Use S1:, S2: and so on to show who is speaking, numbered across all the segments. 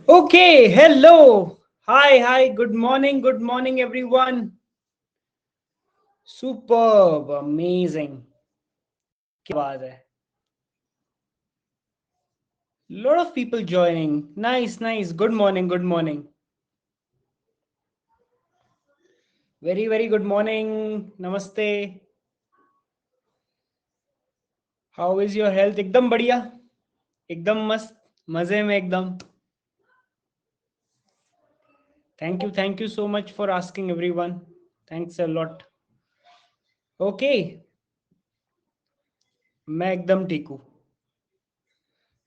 S1: Okay, hello. Hi, good morning, everyone. Superb, amazing. क्या बात है? Lot of people joining. Nice. Good morning. Very good morning. Namaste. How is your health? एकदम बढ़िया, एकदम मस्त, मजे में एकदम. Thank you so much for asking everyone. Thanks a lot. Okay, मैं एकदम ठीक हूँ.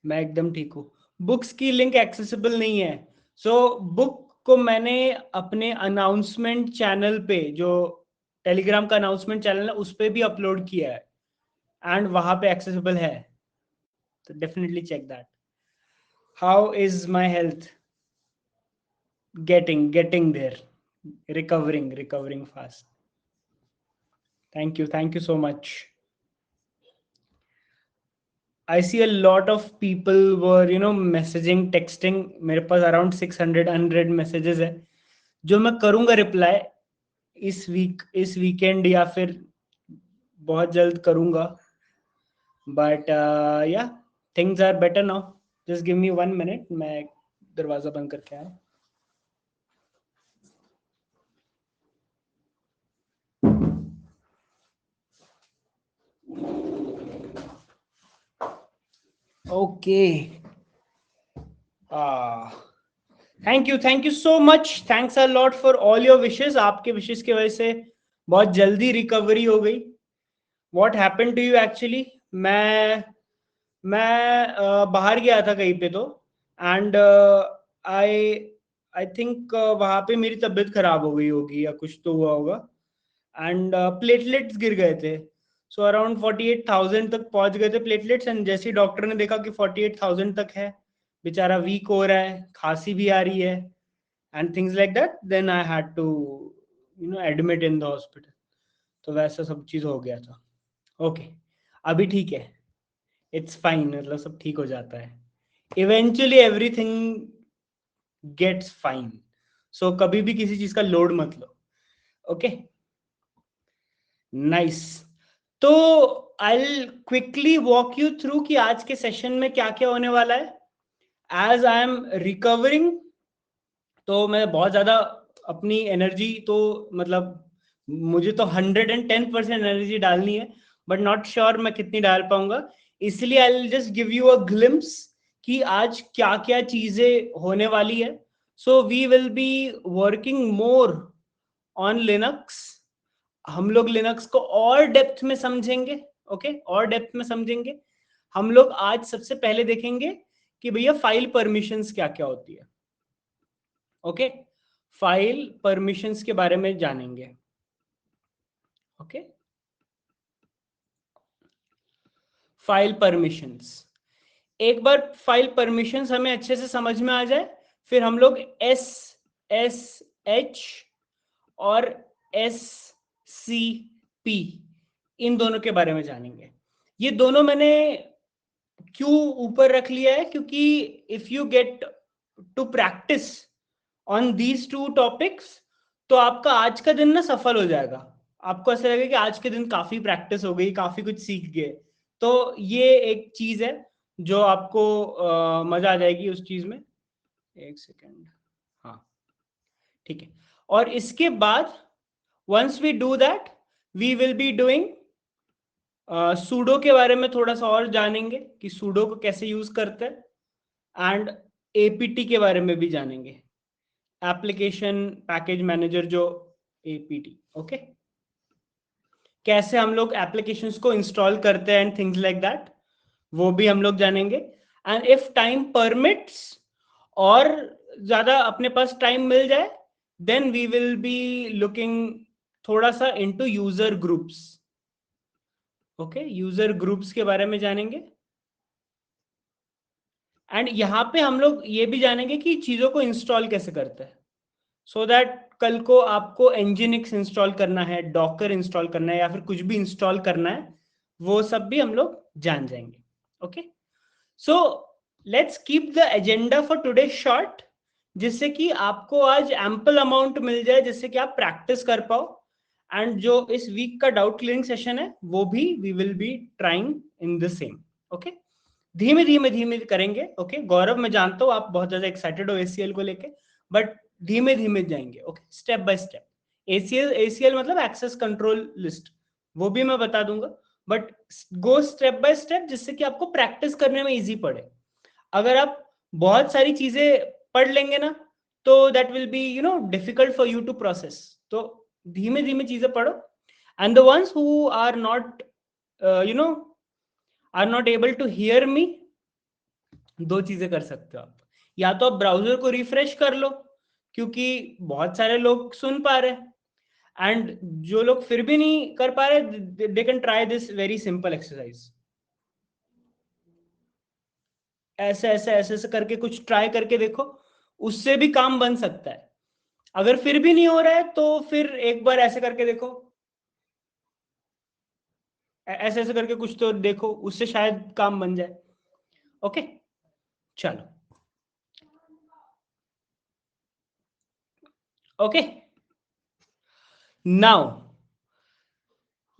S1: मैं एकदम ठीक हूँ. बुक्स की लिंक एक्सेसिबल नहीं है. सो बुक को मैंने अपने अनाउंसमेंट चैनल पे, जो टेलीग्राम का अनाउंसमेंट चैनल है, उस पे भी अपलोड किया है एंड वहां पे एक्सेसिबल है. तो definitely check that. How is my health? Getting there. Recovering fast. Thank you so much. I see a lot of people were messaging, texting. मेरे पास अराउंड 600 मैसेजेस है जो मैं करूंगा रिप्लाई इस वीकेंड या फिर बहुत जल्द करूंगा. But yeah things are better now. Just give me 1 minute. मैं दरवाजा बंद करके आया. Okay. Thank you so much. Thanks a lot for all your wishes. आपके विशेस की वजह से बहुत जल्दी रिकवरी हो गई. What happened to you actually? मैं बाहर गया था कहीं पे, तो एंड आई आई थिंक वहां पे मेरी तबीयत खराब हो गई होगी या कुछ तो हुआ होगा एंड प्लेटलेट्स गिर गए थे. सो अराउंड 48,000 तक पहुंच गए थे प्लेटलेट्स. एंड जैसे ही डॉक्टर ने देखा कि 48,000 तक है, बेचारा वीक हो रहा है, खांसी भी आ रही है and things like that, then I had to admit in the hospital. तो वैसा सब चीज हो गया था. ओके, अभी ठीक है. It's fine. मतलब सब ठीक हो जाता है. Eventually everything gets fine. So कभी भी किसी चीज का लोड मत लो. Okay, nice. तो I quickly walk you through कि आज के सेशन में क्या क्या होने वाला है. एज आई एम रिकवरिंग, तो मैं बहुत ज्यादा अपनी एनर्जी, तो मतलब मुझे तो 110% एनर्जी डालनी है, बट नॉट श्योर मैं कितनी डाल पाऊंगा. इसलिए I will just give you a glimpse कि आज क्या क्या चीजें होने वाली है. So we will be working more on Linux. हम लोग लिनक्स को और डेप्थ में समझेंगे. ओके, और डेप्थ में समझेंगे. हम लोग आज सबसे पहले देखेंगे कि भैया फाइल परमिशंस क्या क्या होती है. ओके, फाइल परमिशंस के बारे में जानेंगे. Okay, file permissions. एक बार फाइल परमिशंस हमें अच्छे से समझ में आ जाए, फिर हम लोग एस एस एच और एस सी पी, इन दोनों के बारे में जानेंगे. ये दोनों मैंने क्यों ऊपर रख लिया है, क्योंकि if you get to practice on these two topics, तो आपका आज का दिन ना सफल हो जाएगा. आपको ऐसा लगेगा कि आज के दिन काफी प्रैक्टिस हो गई, काफी कुछ सीख गए. तो ये एक चीज है जो आपको मजा आ जाएगी उस चीज में. एक सेकेंड. हाँ, ठीक है. और इसके बाद once we do that, we will be doing sudo के बारे में थोड़ा सा और जानेंगे कि सूडो को कैसे यूज करते हैं. एंड एपीटी के बारे में भी जानेंगे. एप्लीकेशन पैकेज मैनेजर, जो एपीटी. ओके, कैसे हम लोग एप्लीकेशंस को इंस्टॉल करते हैं एंड थिंग्स लाइक दैट, वो भी हम लोग जानेंगे. एंड इफ टाइम परमिट्स, और ज्यादा अपने पास टाइम मिल जाए, then we will be looking थोड़ा सा into user groups. Okay, user groups के बारे में जानेंगे. एंड यहाँ पे हम लोग ये भी जानेंगे कि चीजों को इंस्टॉल कैसे करते हैं, सो दैट कल को आपको एनजीनिक्स इंस्टॉल करना है, डॉकर इंस्टॉल करना है, या फिर कुछ भी इंस्टॉल करना है, वो सब भी हम लोग जान जाएंगे. Okay, so let's keep the agenda for today short. जिससे कि आपको आज एम्पल अमाउंट मिल जाए, जिससे कि आप प्रैक्टिस कर पाओ। एंड जो इस वीक का डाउट क्लियरिंग सेशन है वो भी we will be trying in the same. Okay, धीमे धीमे धीमे करेंगे। ओके गौरव, मैं जानता हूँ आप बहुत ज्यादा एक्साइटेड हो एसीएल को लेके, बट धीमे धीमे जाएंगे। Okay, step by step. ACL मतलब एक्सेस कंट्रोल लिस्ट, वो भी मैं बता दूंगा, but go step by step, जिससे कि आपको प्रैक्टिस करने में इजी पड़े। अगर आप बहुत सारी चीजें पढ़ लेंगे ना, तो that will be difficult for you to process. तो धीमे धीमे चीजें पढ़ो। And the ones who are not you know are not able to hear me, दो चीजें कर सकते हो आप। या तो आप ब्राउजर को रिफ्रेश कर लो, क्योंकि बहुत सारे लोग सुन पा रहे हैं, एंड जो लोग फिर भी नहीं कर पा रहे, they can try this very simple exercise. ऐसे ऐसे ऐसे ऐसे करके कुछ ट्राई करके देखो, उससे भी काम बन सकता है। अगर फिर भी नहीं हो रहा है तो फिर एक बार ऐसे करके देखो, ऐसे ऐसे करके कुछ तो देखो, उससे शायद काम बन जाए। ओके, चलो। Okay, now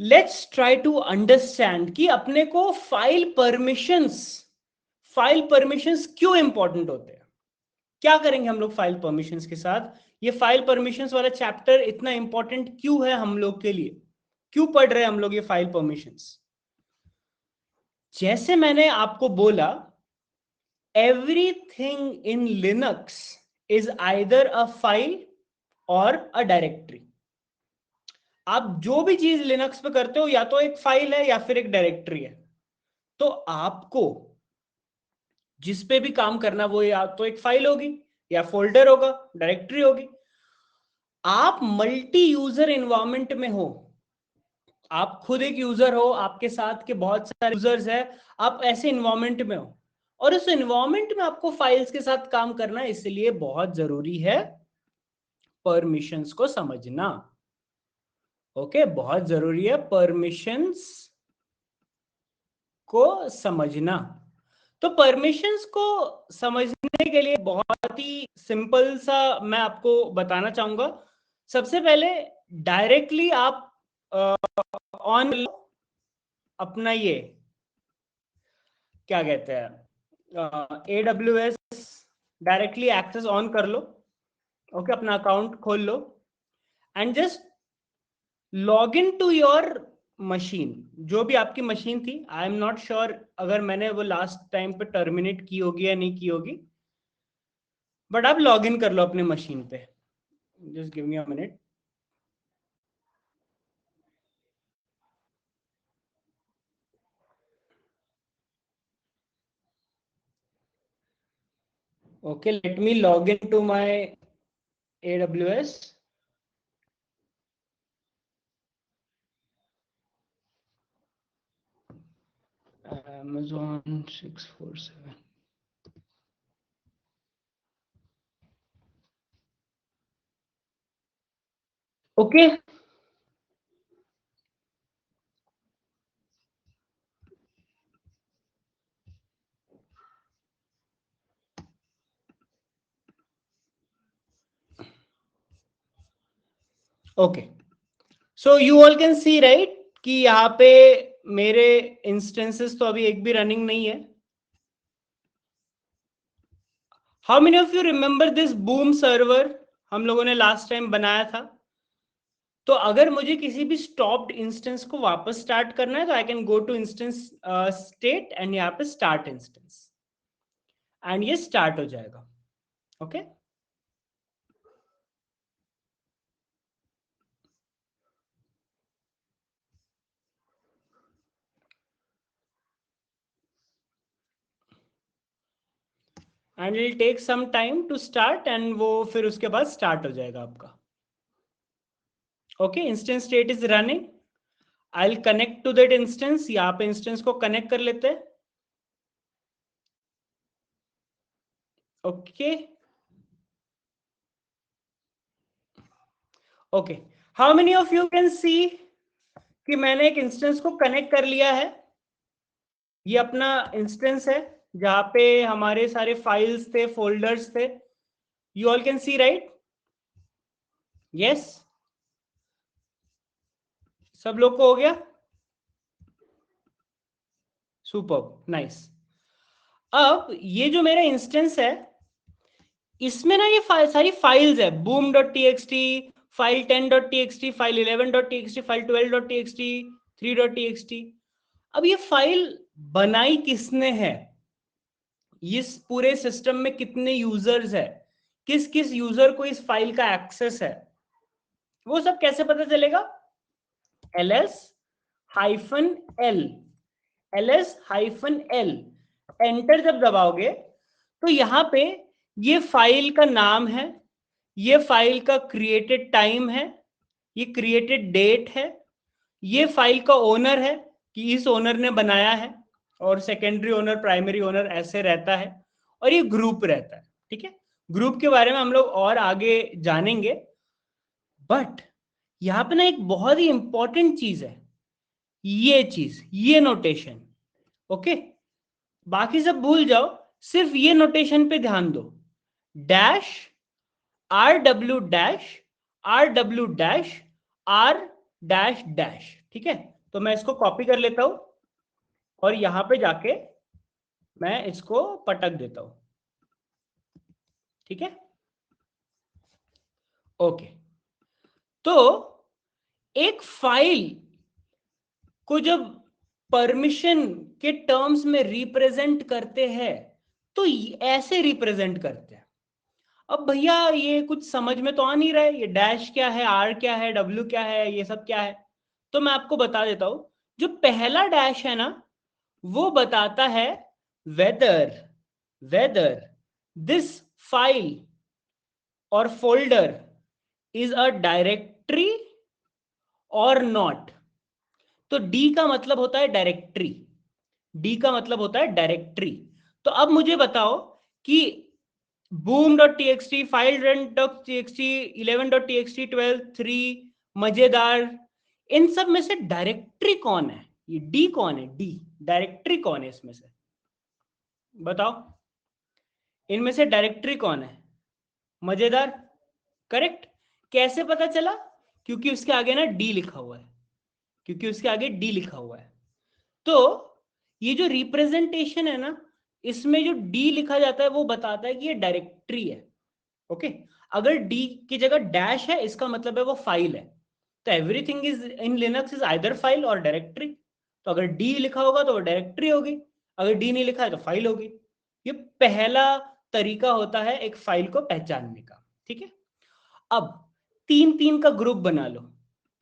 S1: let's try to understand कि अपने को फाइल परमिशंस क्यों इंपॉर्टेंट होते हैं। क्या करेंगे हम लोग फाइल परमिशंस के साथ, ये फाइल परमिशंस वाला चैप्टर इतना इंपॉर्टेंट क्यों है हम लोग के लिए, क्यों पढ़ रहे हैं हम लोग ये फाइल परमिशंस। जैसे मैंने आपको बोला, everything in Linux is either a file और अ डायरेक्टरी। आप जो भी चीज लिनक्स पे करते हो, या तो एक फाइल है या फिर एक डायरेक्टरी है। तो आपको जिस पे भी काम करना, वो या तो एक फाइल होगी, या फोल्डर होगा, डायरेक्टरी होगी। आप मल्टी यूजर एनवायरनमेंट में हो, आप खुद एक यूजर हो, आपके साथ के बहुत सारे यूजर्स हैं, आप ऐसे इन्वायरमेंट में हो, और उस इन्वायरमेंट में आपको फाइल्स के साथ काम करना है। इसलिए बहुत जरूरी है परमिशंस को समझना। ओके, बहुत जरूरी है परमिशंस को समझना। तो परमिशंस को समझने के लिए बहुत ही सिंपल सा मैं आपको बताना चाहूंगा। सबसे पहले डायरेक्टली आप ऑन अपना ये क्या कहते हैं AWS डायरेक्टली एक्सेस ऑन कर लो। ओके, अपना अकाउंट खोल लो and just log in to your machine, जो भी आपकी मशीन थी। आई एम नॉट श्योर अगर मैंने वो लास्ट टाइम पे टर्मिनेट की होगी या नहीं की होगी, बट आप लॉग इन कर लो अपने मशीन पे। Just give me a minute. Okay, let me log in to my AWS। Amazon 647। Okay, okay, so you all can see right कि यहाँ पे मेरे इंस्टेंसेस तो अभी एक भी रनिंग नहीं है। How many of you remember this boom server, हम लोगों ने लास्ट टाइम बनाया था। तो अगर मुझे किसी भी स्टॉप्ड इंस्टेंस को वापस स्टार्ट करना है, तो I can go to instance state and यहाँ पे स्टार्ट इंस्टेंस, एंड ये स्टार्ट हो जाएगा। Okay, and it take some time to start, and वो फिर उसके बाद स्टार्ट हो जाएगा आपका। Okay, instance state is running. I will connect to that instance. यहाँ पे इंस्टेंस को कनेक्ट कर लेते हैं। Okay, okay, how many of you can see कि मैंने एक इंस्टेंस को कनेक्ट कर लिया है। ये अपना इंस्टेंस है जहां पे हमारे सारे फाइल्स थे, फोल्डर्स थे। You all can see, right? Yes, सब लोग को हो गया? Super, nice. अब ये जो मेरा इंस्टेंस है, इसमें ना ये सारी फाइल्स है, boom.txt, file 10.txt, file 11.txt, file 12.txt, 3.txt। अब ये फाइल बनाई किसने है, इस पूरे सिस्टम में कितने यूजर्स है, किस किस यूजर को इस फाइल का एक्सेस है, वो सब कैसे पता चलेगा? ls-l, ls-l एंटर जब दबाओगे तो यहां पे ये फाइल का नाम है, ये फाइल का क्रिएटेड टाइम है, ये क्रिएटेड डेट है, ये फाइल का ओनर है कि इस ओनर ने बनाया है, और सेकेंडरी ओनर, प्राइमरी ओनर ऐसे रहता है, और ये ग्रुप रहता है। ठीक है, ग्रुप के बारे में हम लोग और आगे जानेंगे, बट यहां पे ना एक बहुत ही इंपॉर्टेंट चीज है, ये चीज, ये नोटेशन। ओके, बाकी सब भूल जाओ, सिर्फ ये नोटेशन पे ध्यान दो, dash RW dash RW dash R dash dash. ठीक है, तो मैं इसको कॉपी कर लेता हूं और यहां पे जाके मैं इसको पटक देता हूं। ठीक है, ओके। तो एक फाइल को जब परमिशन के टर्म्स में रिप्रेजेंट करते हैं तो ऐसे रिप्रेजेंट करते हैं। अब भैया ये कुछ समझ में तो आ नहीं रहा है, ये डैश क्या है, आर क्या है, डब्ल्यू क्या है, ये सब क्या है? तो मैं आपको बता देता हूं। जो पहला डैश है ना, वो बताता है वेदर वेदर दिस फाइल और फोल्डर इज अ डायरेक्टरी और नॉट। तो डी का मतलब होता है डायरेक्टरी, डी का मतलब होता है डायरेक्टरी। तो अब मुझे बताओ कि boom.txt, file10.txt, 11.txt, 12, 3, मजेदार, इन सब में से डायरेक्टरी कौन है? ये डी कौन है? डी डायरेक्टरी कौन है इसमें से? बताओ, इनमें से डायरेक्टरी कौन है? मजेदार, करेक्ट। कैसे पता चला? क्योंकि उसके आगे ना डी लिखा हुआ है, क्योंकि उसके आगे डी लिखा हुआ है। तो ये जो रिप्रेजेंटेशन है ना, इसमें जो डी लिखा जाता है वो बताता है कि ये डायरेक्टरी है। ओके, अगर डी की जगह डैश है, इसका मतलब है वो फाइल है। तो everything is in Linux is either file और डायरेक्टरी। तो अगर डी लिखा होगा तो वो डायरेक्टरी होगी, अगर डी नहीं लिखा है तो फाइल होगी। ये पहला तरीका होता है एक फाइल को पहचानने का। ठीक है, अब तीन तीन का ग्रुप बना लो,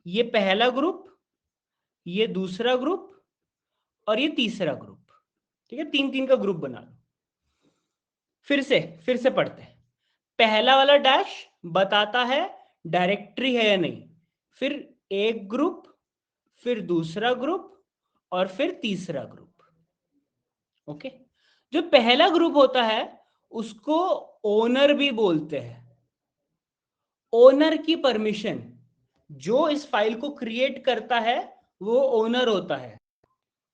S1: ये पहला ग्रुप, ये दूसरा ग्रुप और ये तीसरा ग्रुप। ठीक है, तीन तीन का ग्रुप बना लो। फिर से पढ़ते हैं। पहला वाला डैश बताता है डायरेक्टरी है या नहीं, फिर एक ग्रुप, फिर दूसरा ग्रुप और फिर तीसरा ग्रुप। ओके, जो पहला ग्रुप होता है उसको ओनर भी बोलते हैं। ओनर की परमिशन, जो इस फाइल को क्रिएट करता है वो ओनर होता है,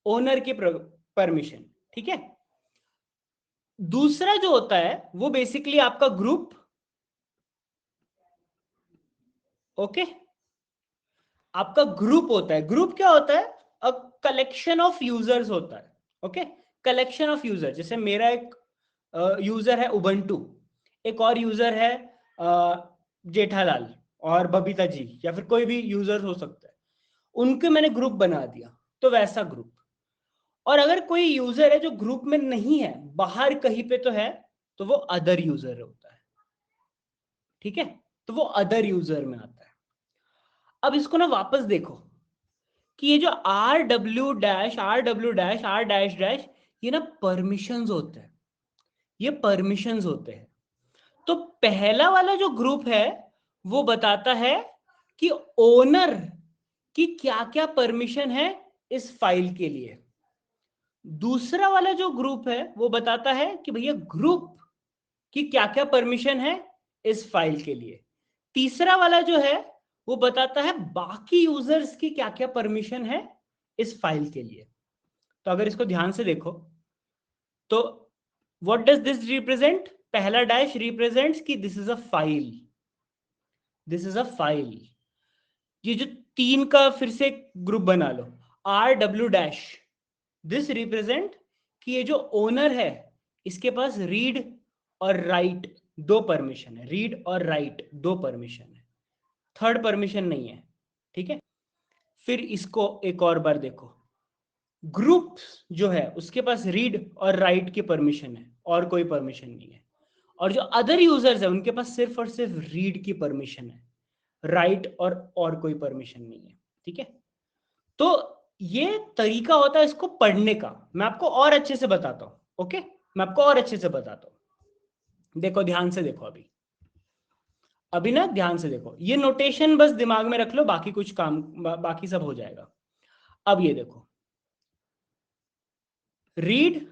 S1: ओनर की परमिशन। ठीक है, दूसरा जो होता है वो बेसिकली आपका ग्रुप। ओके, आपका ग्रुप होता है। ग्रुप क्या होता है? अ कलेक्शन ऑफ यूजर्स होता है। ओके, कलेक्शन ऑफ यूजर, जैसे मेरा एक यूजर है उबंटू, एक और यूजर है जेठालाल और बबीता जी, या फिर कोई भी यूजर हो सकता है, उनके मैंने ग्रुप बना दिया, तो वैसा ग्रुप। और अगर कोई यूजर है जो ग्रुप में नहीं है, बाहर कहीं पे तो है, तो वो अदर यूजर होता है। ठीक है, तो वो अदर यूजर में आता है। अब इसको ना वापस देखो कि ये जो R W-R ये ना परमिशंस होते हैं, ये परमिशंस होते हैं। तो पहला वाला जो ग्रुप है वो बताता है कि ओनर की क्या क्या परमिशन है इस फाइल के लिए। दूसरा वाला जो ग्रुप है वो बताता है कि भैया ग्रुप की क्या क्या परमिशन है इस फाइल के लिए। तीसरा वाला जो है वो बताता है बाकी यूजर्स की क्या क्या परमिशन है इस फाइल के लिए। तो अगर इसको ध्यान से देखो तो व्हाट डज दिस रिप्रेजेंट? पहला डैश रिप्रेजेंट्स कि this is a file, this is a file. ये जो 3 का फिर से ग्रुप बना लो, R W dash, this represent कि ये जो ओनर है इसके पास रीड और राइट दो परमिशन है, रीड और राइट दो परमिशन है, थर्ड परमिशन नहीं है, ठीक है। फिर इसको एक और बार देखो, ग्रुप जो है उसके पास रीड और राइट की परमिशन है और कोई परमिशन नहीं है, और जो अदर यूजर्स है उनके पास सिर्फ और सिर्फ रीड की परमिशन है, राइट और कोई परमिशन नहीं है, ठीक है। तो ये तरीका होता है इसको पढ़ने का, मैं आपको और अच्छे से बताता हूं, ओके, मैं आपको और अच्छे से बताता हूं। देखो ध्यान से देखो, अभी ना ध्यान से देखो, ये नोटेशन बस दिमाग में रख लो, बाकी कुछ काम बाकी सब हो जाएगा। अब ये देखो, रीड,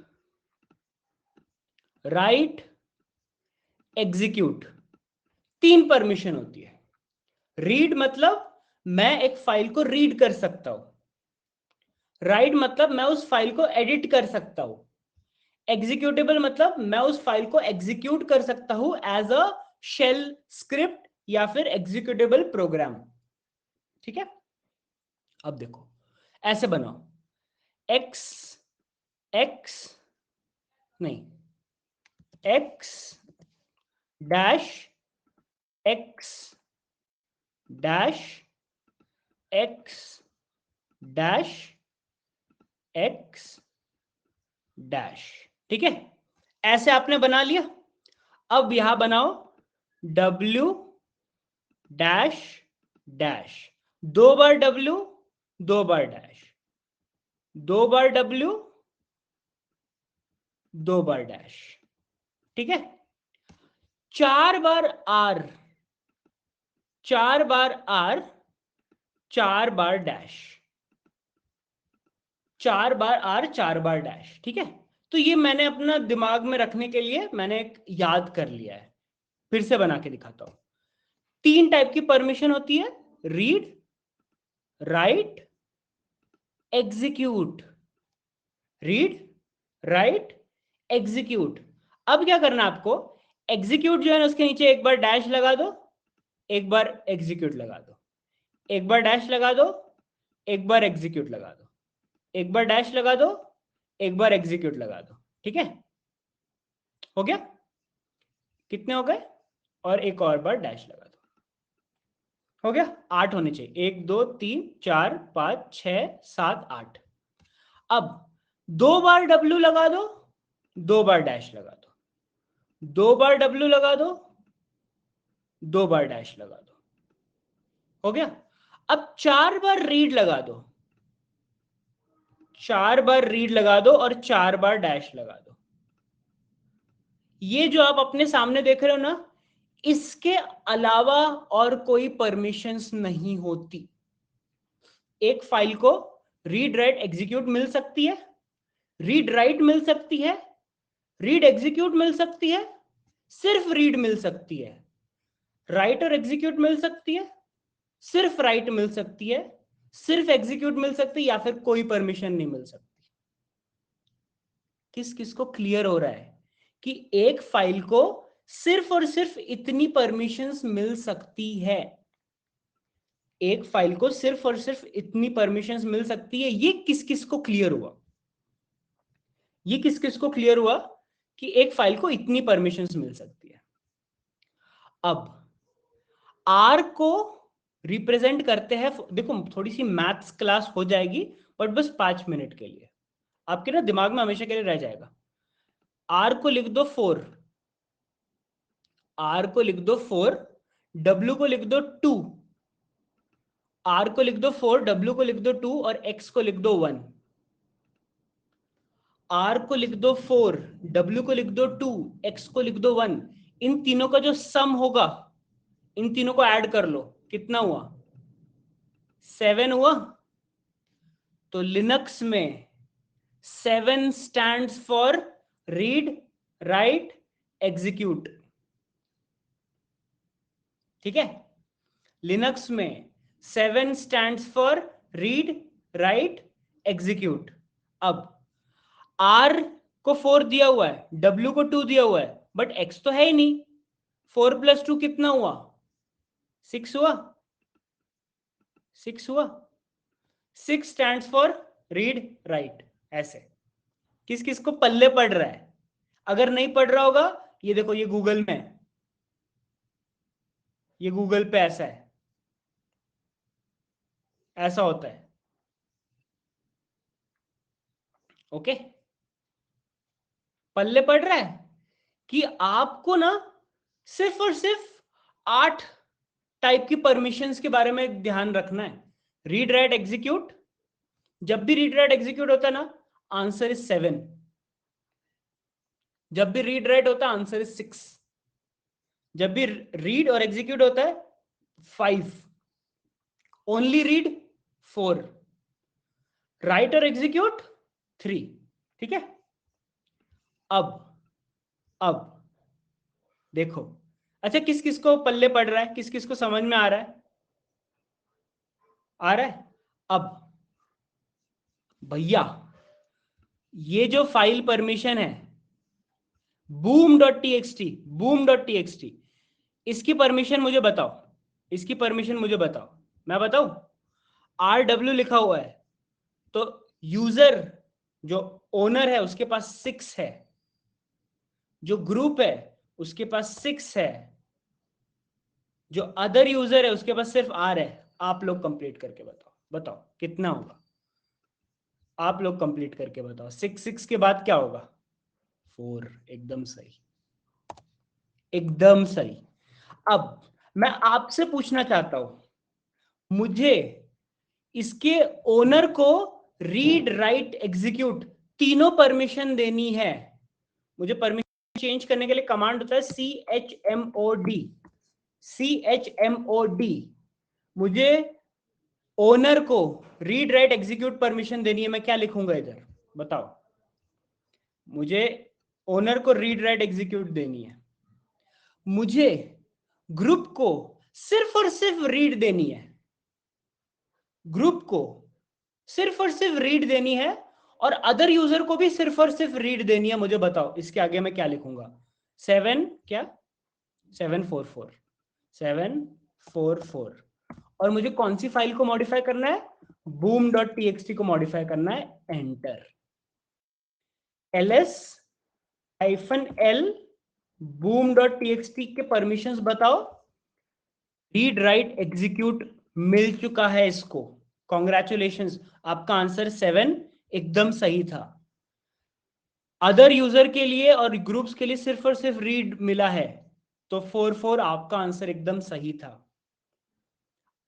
S1: राइट, एग्जीक्यूट, 3 परमिशन होती है। रीड मतलब मैं एक फाइल को रीड कर सकता हूं, राइट मतलब मैं उस फाइल को एडिट कर सकता हूं, एग्जीक्यूटेबल मतलब मैं उस फाइल को एग्जीक्यूट कर सकता हूं एज अ शेल स्क्रिप्ट या फिर एग्जीक्यूटेबल प्रोग्राम, ठीक है। अब देखो ऐसे बनाओ, एक्स एक्स नहीं, x dash x dash x dash x dash, ठीक है। ऐसे आपने बना लिया। अब यहां बनाओ W डैश डैश, 2 बार W, 2 बार डैश, 2 बार W, 2 बार डैश, ठीक है। 4 बार R, 4 बार R, 4 बार डैश, 4 बार R, 4 बार डैश, ठीक है। तो ये मैंने अपना दिमाग में रखने के लिए मैंने एक याद कर लिया है, फिर से बना के दिखाता हूं। 3 टाइप की परमिशन होती है, read, right, execute, read, right, execute. अब क्या करना आपको, एग्जीक्यूट जो है ना उसके नीचे एक बार डैश लगा दो, एक बार एग्जीक्यूट लगा दो, एक बार डैश लगा दो, एक बार एग्जीक्यूट लगा दो, एक बार डैश लगा दो, एक बार एग्जीक्यूट लगा दो, ठीक है। हो गया, कितने हो गए, और एक और बार डैश लगा दो, हो गया। 8 होने चाहिए, 1 2 3 4 5 6 7 8। अब 2 बार W लगा दो, 2 बार डैश लगा दो, 2 बार W लगा दो, 2 बार डैश लगा दो, हो गया। अब 4 बार रीड लगा दो, 4 बार रीड लगा दो और 4 बार डैश लगा दो। ये जो आप अपने सामने देख रहे हो ना, इसके अलावा और कोई परमिशंस नहीं होती। एक फाइल को रीड राइट एग्जीक्यूट मिल सकती है, रीड राइट मिल सकती है, रीड एग्जीक्यूट मिल सकती है, सिर्फ रीड मिल सकती है, राइट और एग्जीक्यूट मिल सकती है, सिर्फ राइट मिल सकती है, सिर्फ एग्जीक्यूट मिल सकती है, या फिर कोई परमिशन नहीं मिल सकती। किस किस को क्लियर हो रहा है कि एक फाइल को सिर्फ और सिर्फ इतनी परमिशंस मिल सकती है, एक फाइल को सिर्फ और सिर्फ इतनी परमिशंस मिल सकती है। ये किस किस को क्लियर हुआ, ये किस किस को क्लियर हुआ कि एक फाइल को इतनी परमिशंस मिल सकती है। अब आर को रिप्रेजेंट करते हैं, देखो थोड़ी सी मैथ्स क्लास हो जाएगी बट बस 5 मिनट के लिए, आपके ना दिमाग में हमेशा के लिए रह जाएगा। आर को लिख दो 4, आर को लिख दो 4, डब्ल्यू को लिख दो 2, आर को लिख दो 4, डब्ल्यू को लिख दो 2 और एक्स को लिख दो 1। आर को लिख दो 4, डब्ल्यू को लिख दो 2, एक्स को लिख दो 1। इन तीनों का जो सम होगा, इन तीनों को ऐड कर लो, कितना हुआ, 7 हुआ। तो लिनक्स में 7 stands for read write execute, ठीक है। लिनक्स में 7 stands for read write execute. अब R को 4 दिया हुआ है, W को 2 दिया हुआ है, बट x तो है ही नहीं। 4 + 2 कितना हुआ? 6 हुआ। 6 हुआ। 6 स्टैंड्स फॉर रीड राइट। ऐसे किस किस को पल्ले पड़ रहा है? अगर नहीं पढ़ रहा होगा, ये देखो, ये गूगल में है, ये गूगल पे ऐसा है, ऐसा होता है। ओके, पल्ले पड़ रहा है कि आपको ना सिर्फ और सिर्फ 8 टाइप की परमिशंस के बारे में ध्यान रखना है। रीड राइट एग्जीक्यूट, जब भी रीड राइट एग्जीक्यूट होता है ना, आंसर इज 7। जब भी रीड राइट होता है, आंसर इज 6। जब भी रीड और एग्जीक्यूट होता है, 5। Only read, 4। राइट और एग्जीक्यूट, 3। ठीक है। अब देखो, अच्छा, किस किस को पल्ले पड़ रहा है, किस किस को समझ में आ रहा है? आ रहा है। अब भैया, ये जो फाइल परमिशन है boom.txt, boom.txt, इसकी परमिशन मुझे बताओ, इसकी परमिशन मुझे बताओ। मैं बताऊं? RW लिखा हुआ है, तो यूजर जो ओनर है उसके पास 6 है, जो ग्रुप है उसके पास 6 है, जो अदर यूजर है उसके पास सिर्फ R है। आप लोग कंप्लीट करके बताओ, बताओ कितना होगा? आप लोग कंप्लीट करके बताओ। 6 के बाद क्या होगा? 4। एकदम सही, एकदम सही। अब मैं आपसे पूछना चाहता हूं, मुझे इसके ओनर को रीड राइट एग्जीक्यूट तीनों परमिशन देनी है। मुझे परमिशन चेंज करने के लिए कमांड होता है chmod। chmod। मुझे ओनर को रीड राइट एग्जीक्यूट परमिशन देनी है। मैं क्या लिखूंगा इधर, बताओ? मुझे ओनर को रीड राइट एग्जीक्यूट देनी है। मुझे ग्रुप को सिर्फ और सिर्फ रीड देनी है। ग्रुप को सिर्फ और सिर्फ रीड देनी है, और अदर यूजर को भी सिर्फ और सिर्फ रीड देनी है। मुझे बताओ इसके आगे मैं क्या लिखूंगा? 7 क्या? 744, 744। और मुझे कौन सी फाइल को मॉडिफाई करना है? boom.txt को मॉडिफाई करना है। एंटर। ls-l boom.txt के परमिशंस बताओ। रीड राइट एग्जीक्यूट मिल चुका है इसको। कॉन्ग्रेचुलेशंस, आपका आंसर 7 एकदम सही था। अदर यूजर के लिए और ग्रुप्स के लिए सिर्फ और सिर्फ रीड मिला है, तो 4 आपका आंसर एकदम सही था।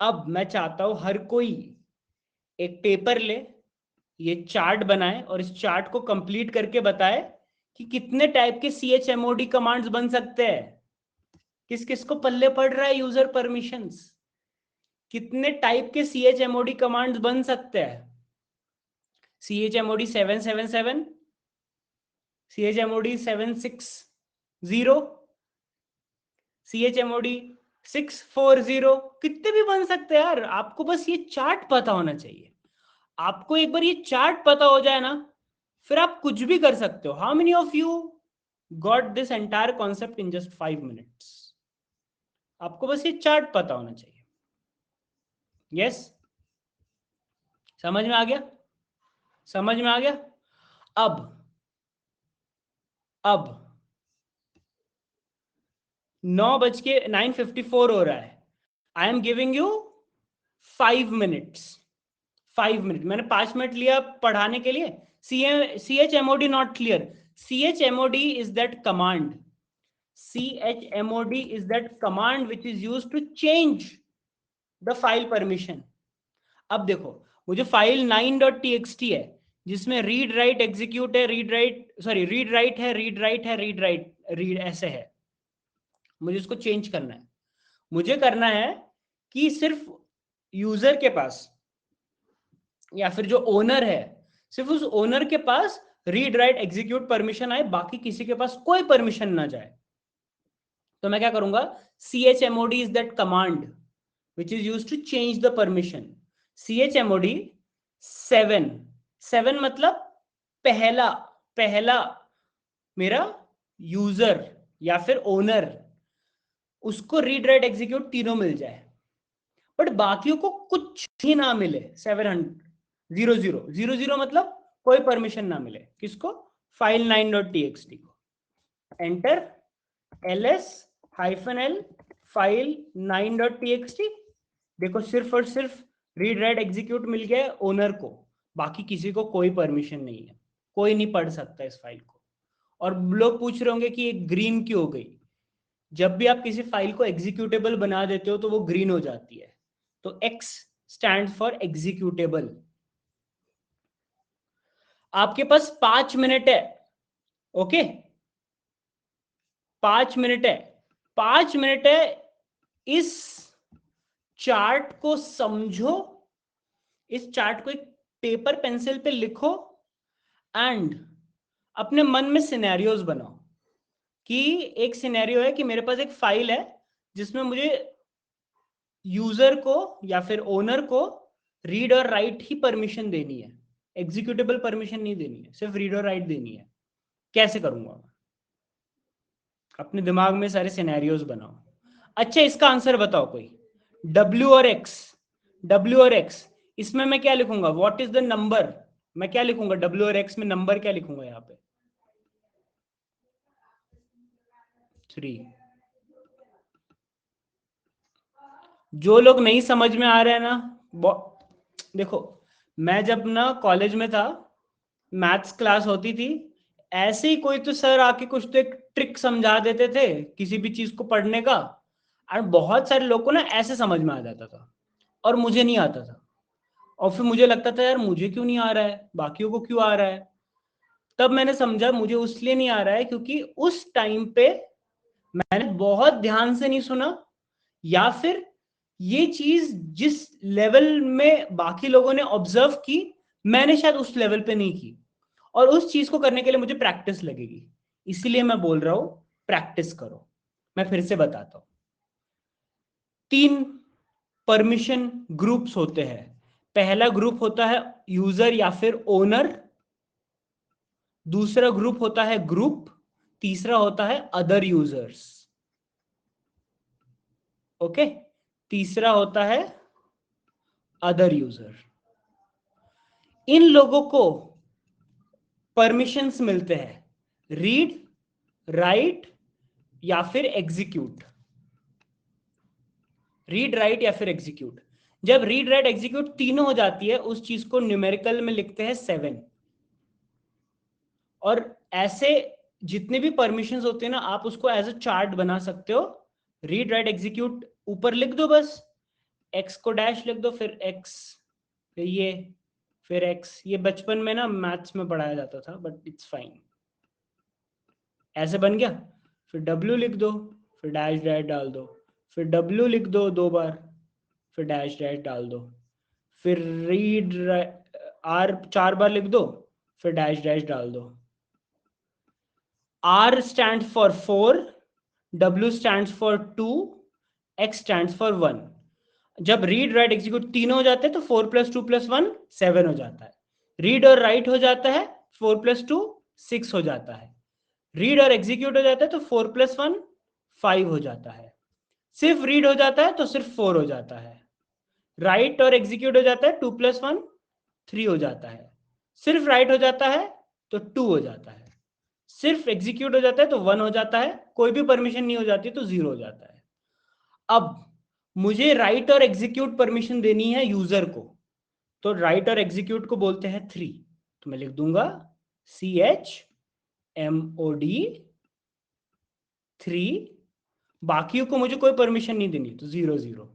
S1: अब मैं चाहता हूं हर कोई एक पेपर ले, ये चार्ट बनाए और इस चार्ट को कंप्लीट करके बताए कि कितने टाइप के chmod कमांड्स बन सकते हैं। किस किस को पल्ले पड़ रहा है यूजर परमिशंस? कितने टाइप के chmod कमांड्स बन सकते हैं? chmod 777, chmod 760, chmod 640, कितने भी बन सकते हैं यार। आपको बस ये चार्ट पता होना चाहिए। आपको एक बार ये चार्ट पता हो जाए ना, फिर आप कुछ भी कर सकते हो। How many of you got this entire concept in just 5 minutes? आपको बस ये चार्ट पता होना चाहिए। यस, समझ में आ गया? समझ में आ गया? अब 9:54 हो रहा है। I am giving you 5 minutes. 5 minute, मैंने 5 मिनट लिया पढ़ाने के लिए। chmod not clear? chmod is that command, chmod is that command which is used to change the file permission. अब देखो, मुझे फाइल 9.txt है जिसमें रीड राइट एग्जीक्यूट है, read write, sorry, read write है, रीड राइट है, read write, read ऐसे है। मुझे इसको चेंज करना है। मुझे करना है कि सिर्फ यूजर के पास या फिर जो ओनर है, सिर्फ उस ओनर के पास रीड राइट एग्जीक्यूट परमिशन आए, बाकी किसी के पास कोई परमिशन ना जाए। तो मैं क्या करूंगा? chmod is that command which is used to change the permission. chmod 7 मतलब पहला मेरा यूजर या फिर ओनर, उसको रीड राइट एग्जीक्यूट तीनों मिल जाए, बट बाकियों को कुछ ही ना मिले, 700 मतलब कोई परमिशन ना मिले, किसको, फाइल 9.txt को। Enter ls -l file 9.txt, देखो सिर्फ और सिर्फ रीड राइट एग्जीक्यूट मिल गया ओनर को, बाकी किसी को कोई परमिशन नहीं है, कोई नहीं पढ़ सकता इस फाइल को। और लोग पूछ रहे होंगे कि ये ग्रीन क्यों हो गई, जब भी आप किसी फाइल को एग्जीक्यूटेबल बना देते हो तो वो ग्रीन हो जाती है, तो X स्टैंड फॉर एग्जीक्यूटेबल। आपके पास 5 मिनट है, ओके, 5 मिनट है, 5 मिनट है, इस चार्ट को समझो, इस चार्ट को एक पेपर पेंसिल पे लिखो एंड अपने मन में सिनेरियोज बनाओ कि एक सिनेरियो है कि मेरे पास एक फाइल है जिसमें मुझे यूजर को या फिर ओनर को रीड और राइट ही परमिशन देनी है, एग्जीक्यूटेबल परमिशन नहीं देनी है, सिर्फ रीड और राइट देनी है। कैसे करूंगा, अपने दिमाग में सारे सिनेरियोज बनाओ। अच्छा, इसका आंसर बताओ कोई, W और X, W और X, इसमें मैं क्या लिखूंगा, व्हाट इज द नंबर, मैं क्या लिखूंगा W और X में, नंबर क्या लिखूंगा यहाँ पे, 3। जो लोग नहीं समझ में आ रहे हैं ना, देखो मैं जब ना कॉलेज में था, मैथ्स क्लास होती थी, ऐसे ही कोई तो सर आके कुछ तो एक ट्रिक समझा देते थे किसी भी चीज को पढ़ने का, और बहुत सारे लोगों को ना ऐसे समझ में आ जाता था और मुझे नहीं आता था, और फिर मुझे लगता था यार मुझे क्यों नहीं आ रहा है, बाकियों को क्यों आ रहा है। तब मैंने समझा मुझे उसलिए नहीं आ रहा है क्योंकि उस टाइम पे मैंने बहुत ध्यान से नहीं सुना, या फिर ये चीज जिस लेवल में बाकी लोगों ने ऑब्जर्व की, मैंने शायद उस लेवल पे नहीं की, और उस चीज को करने के लिए मुझे प्रैक्टिस लगेगी, इसीलिए मैं बोल रहा हूं प्रैक्टिस करो। मैं फिर से बताता हूं, 3 परमिशन ग्रुप्स होते हैं। पहला ग्रुप होता है यूजर या फिर ओनर, दूसरा ग्रुप होता है ग्रुप, तीसरा होता है अदर यूजर्स, ओके, तीसरा होता है अदर यूजर। इन लोगों को परमिशंस मिलते हैं रीड, राइट या फिर एग्जीक्यूट, रीड राइट या फिर एग्जीक्यूट। जब रीड राइट एग्जीक्यूट तीनों हो जाती है, उस चीज को न्यूमेरिकल में लिखते हैं 7। और ऐसे जितने भी परमिशंस होते हैं ना, आप उसको एज अ चार्ट बना सकते हो, रीड राइट एग्जीक्यूट ऊपर लिख दो बस, एक्स को डैश लिख दो, फिर एक्स, फिर ये, फिर एक्स। ये बचपन में ना मैथ्स में पढ़ाया जाता था, बट इट्स फाइन, ऐसे बन गया। फिर डब्ल्यू लिख दो, फिर डैश डैश डाल दो, फिर डब्ल्यू लिख दो 2 बार, फिर डैश डैश डाल दो, फिर रीड आर 4 बार लिख दो, फिर डैश डैश डाल दो। R stands for 4, W stands for 2, X stands for 1। जब रीड राइट एग्जीक्यूट तीनों हो जाते हैं तो 4 + 2 + 1 7 हो जाता है। रीड और राइट हो जाता है 4 + 2 6 हो जाता है। रीड और एग्जीक्यूट हो जाता है तो 4 + 1 5 हो जाता है। सिर्फ रीड हो जाता है तो सिर्फ 4 हो जाता है। राइट और एग्जीक्यूट हो जाता है 2 + 1 3 हो जाता है। सिर्फ राइट हो जाता है तो 2 हो जाता है। सिर्फ एग्जीक्यूट हो जाता है तो 1 हो जाता है, कोई भी परमिशन नहीं हो जाती तो 0 हो जाता है। अब मुझे राइट और एग्जीक्यूट परमिशन देनी है यूजर को, तो राइट और एग्जीक्यूट को बोलते हैं 3, तो मैं लिख दूंगा CHMOD 3। बाकियों को मुझे कोई परमिशन नहीं देनी, तो 0 0।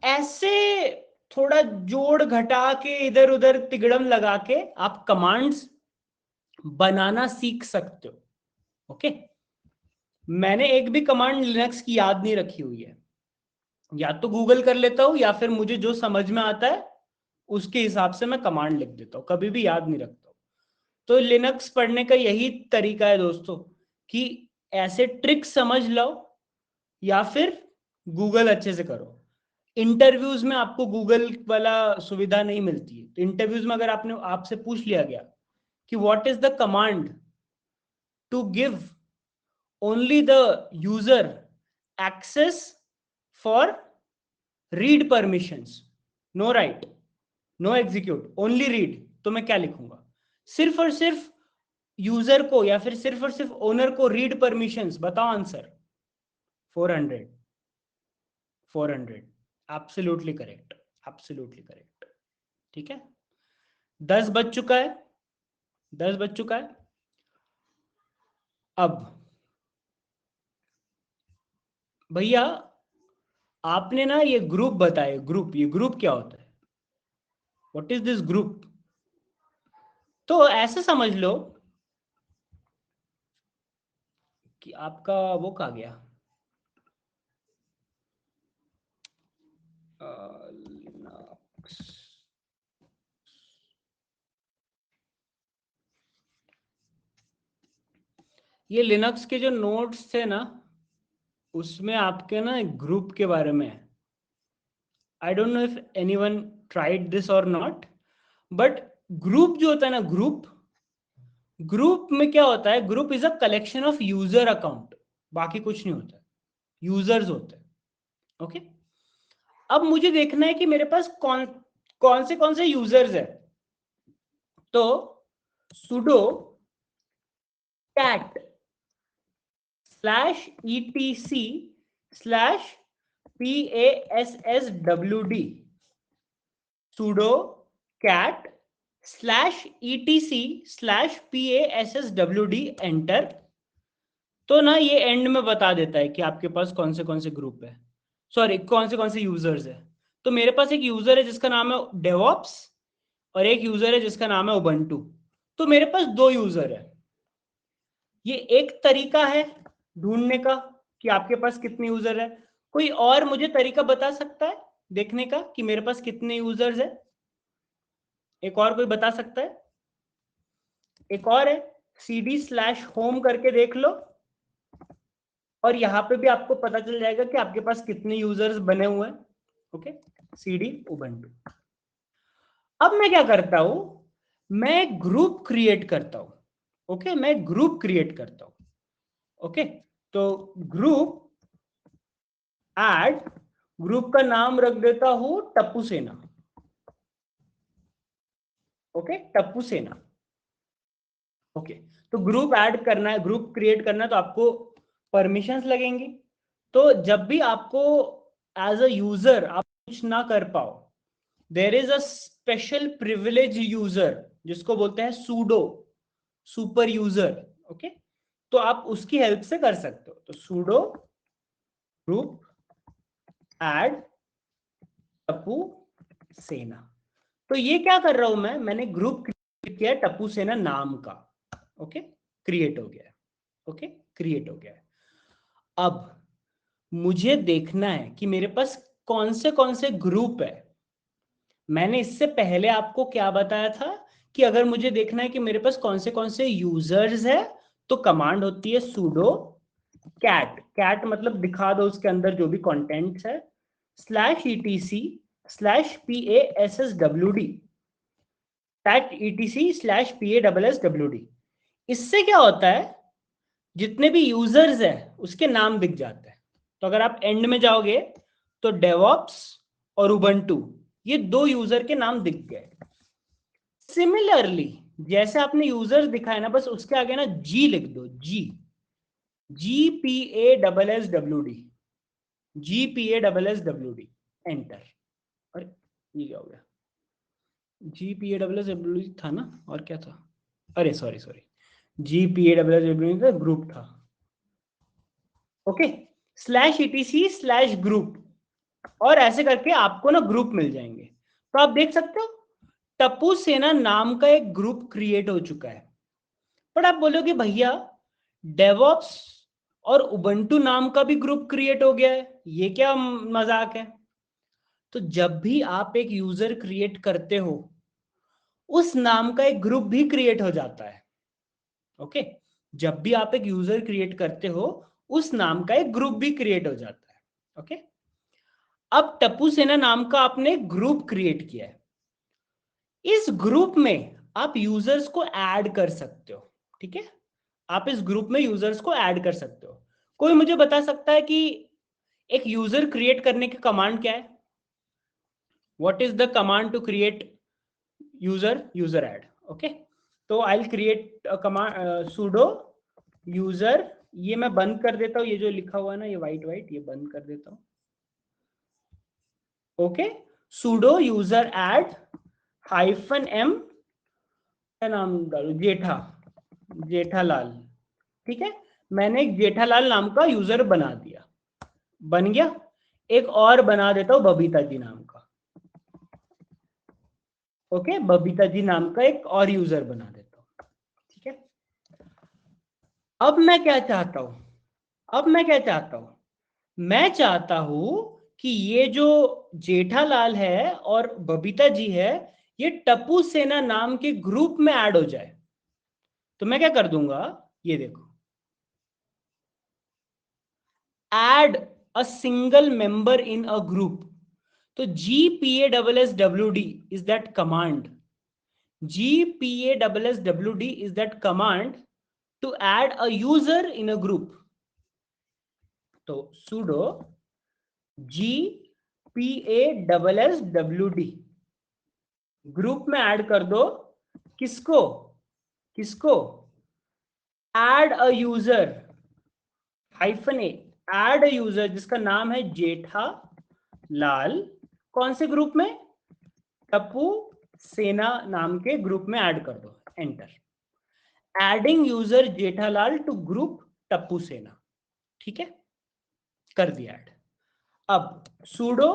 S1: ऐसे थोड़ा जोड़ घटा के इधर उधर तिगड़म लगा के आप कमांड्स बनाना सीख सकते हो, ओके। मैंने एक भी कमांड लिनक्स की याद नहीं रखी हुई है, या तो गूगल कर लेता हूं या फिर मुझे जो समझ में आता है उसके हिसाब से मैं कमांड लिख देता हूं, कभी भी याद नहीं रखता हूं। तो लिनक्स पढ़ने का यही तरीका है दोस्तों, कि ऐसे ट्रिक समझ लो या फिर गूगल अच्छे से करो। इंटरव्यूज में आपको गूगल वाला सुविधा नहीं मिलती है, तो इंटरव्यूज में अगर आपसे पूछ लिया गया कि what is the command to give only the user access for read permissions, no write, no execute, only read. तो मैं क्या लिखूंगा? सिर्फ और सिर्फ यूजर को या फिर सिर्फ और सिर्फ ओनर को रीड परमिशंस. बताओ answer. 400. 400. Absolutely correct. Absolutely correct. ठीक है, 10 बज चुका है. 10 बज चुका है. अब भैया आपने ना ये ग्रुप बताए. ग्रुप, ये ग्रुप क्या होता है? What is this group? तो ऐसे समझ लो कि आपका वो कहा गया, ये लिनक्स के जो नोट्स थे ना, उसमें आपके ना ग्रुप के बारे में, I don't know if anyone tried this और नॉट, बट ग्रुप जो होता है ना, ग्रुप में क्या होता है? Group is a collection of user account, बाकी कुछ नहीं होता. यूजर्स होते हैं. ओके. अब मुझे देखना है कि मेरे पास कौन से यूजर्स है. तो sudo cat /etc/passwd, sudo cat /etc/passwd enter. तो ना ये एंड में बता देता है कि आपके पास कौन से ग्रुप है, सॉरी कौन से यूजर्स है. तो मेरे पास एक यूजर है जिसका नाम है डेवॉप्स और एक यूजर है जिसका नाम है उबंटू. तो मेरे पास दो यूजर है. ये एक तरीका है ढूंढने का कि आपके पास कितने यूजर है. कोई और मुझे तरीका बता सकता है देखने का कि मेरे पास कितने यूजर्स है? एक और कोई बता सकता है? एक और है, cd/home करके देख लो और यहाँ पे भी आपको पता चल जाएगा कि आपके पास कितने यूजर्स बने हुए हैं. Okay, cd ubuntu. अब मैं क्या करता हूं? मैं ग्रुप क्रिएट करता हूं. ओके, मैं ग्रुप क्रिएट करता हूं. ओके, तो ग्रुप ऐड, ग्रुप का नाम रख देता हूं टप्पू सेना. ओके, टप्पू सेना. ओके, तो ग्रुप ऐड करना है, ग्रुप क्रिएट करना है, तो आपको परमिशंस लगेंगी. तो जब भी आपको एज अ यूजर आप कुछ ना कर पाओ, there is a special privilege user जिसको बोलते हैं सूडो सुपर यूजर. ओके, तो आप उसकी हेल्प से कर सकते हो. तो सूडो ग्रुप ऐड टप्पू सेना. तो ये क्या कर रहा हूं मैंने ग्रुप क्रिएट किया टप्पू सेना नाम का. ओके, क्रिएट हो गया. ओके, क्रिएट हो गया. अब मुझे देखना है कि मेरे पास कौन से ग्रुप है. मैंने इससे पहले आपको क्या बताया था कि अगर मुझे देखना है कि मेरे पास कौन से यूजर्स है, तो कमांड होती है sudo cat. cat मतलब दिखा दो उसके अंदर जो भी कंटेंट्स है, /etc/passwd, /etc/passwd. इससे क्या होता है? जितने भी यूजर्स है उसके नाम दिख जाते हैं. तो अगर आप एंड में जाओगे तो डेवॉप्स और उबंटू, ये दो यूजर के नाम दिख गए. सिमिलरली जैसे आपने यूजर्स दिखाए ना, बस उसके आगे ना जी लिख दो. GPASSWD, GPASSWD enter. और ये क्या हो गया? GPASSWD था ना, और क्या था? अरे सॉरी, GPASSWD ग्रुप था. ओके, /etc/group, और ऐसे करके आपको ना ग्रुप मिल जाएंगे. तो आप देख सकते हो टप्पू सेना नाम का एक ग्रुप क्रिएट हो चुका है. पर आप बोलोगे भैया डेवॉप्स और उबंटू नाम का भी ग्रुप क्रिएट हो गया है, ये क्या मजाक है? तो जब भी आप एक यूजर क्रिएट करते हो, उस नाम का एक ग्रुप भी क्रिएट हो जाता है. ओके, जब भी आप एक यूजर क्रिएट करते हो, उस नाम का एक ग्रुप भी क्रिएट हो जाता है. ओके, अब टप्पू सेना नाम का आपने ग्रुप क्रिएट किया है. इस ग्रुप में आप यूजर्स को ऐड कर सकते हो. ठीक है, आप इस ग्रुप में यूजर्स को ऐड कर सकते हो. कोई मुझे बता सकता है कि एक यूजर क्रिएट करने की कमांड क्या है? What is the command to create user add? Okay, तो I will create command sudo user, ये मैं बंद कर देता हूं, ये जो लिखा हुआ है ना ये वाइट वाइट, ये बंद कर देता हूं। Okay, sudo user add -m, क्या नाम डालू, जेठालाल। ठीक है, मैंने एक जेठालाल नाम का यूजर बना दिया, बन गया। एक और बना देता हूं बबीता जी नाम का। ओके, बबीता जी नाम का एक और यूजर बना देता हूं। ठीक है, अब मैं क्या चाहता हूं, मैं चाहता हूं कि ये जो जेठालाल है और बबीता जी है, ये टप्पू सेना नाम के ग्रुप में ऐड हो जाए। तो मैं क्या कर दूंगा, ये देखो, add a single member in a group. तो GPASSWD is that command. GPASSWD is that command to add a user in a group. तो sudo GPASSWD ग्रुप में ऐड कर दो, किसको किसको, add a user -a, add a user जिसका नाम है जेठा लाल। कौन से ग्रुप में? टप्पू सेना नाम के ग्रुप में ऐड कर दो, enter. Adding user Jethalal to group Tappu Sena. ठीक है, कर दिया ऐड। अब sudo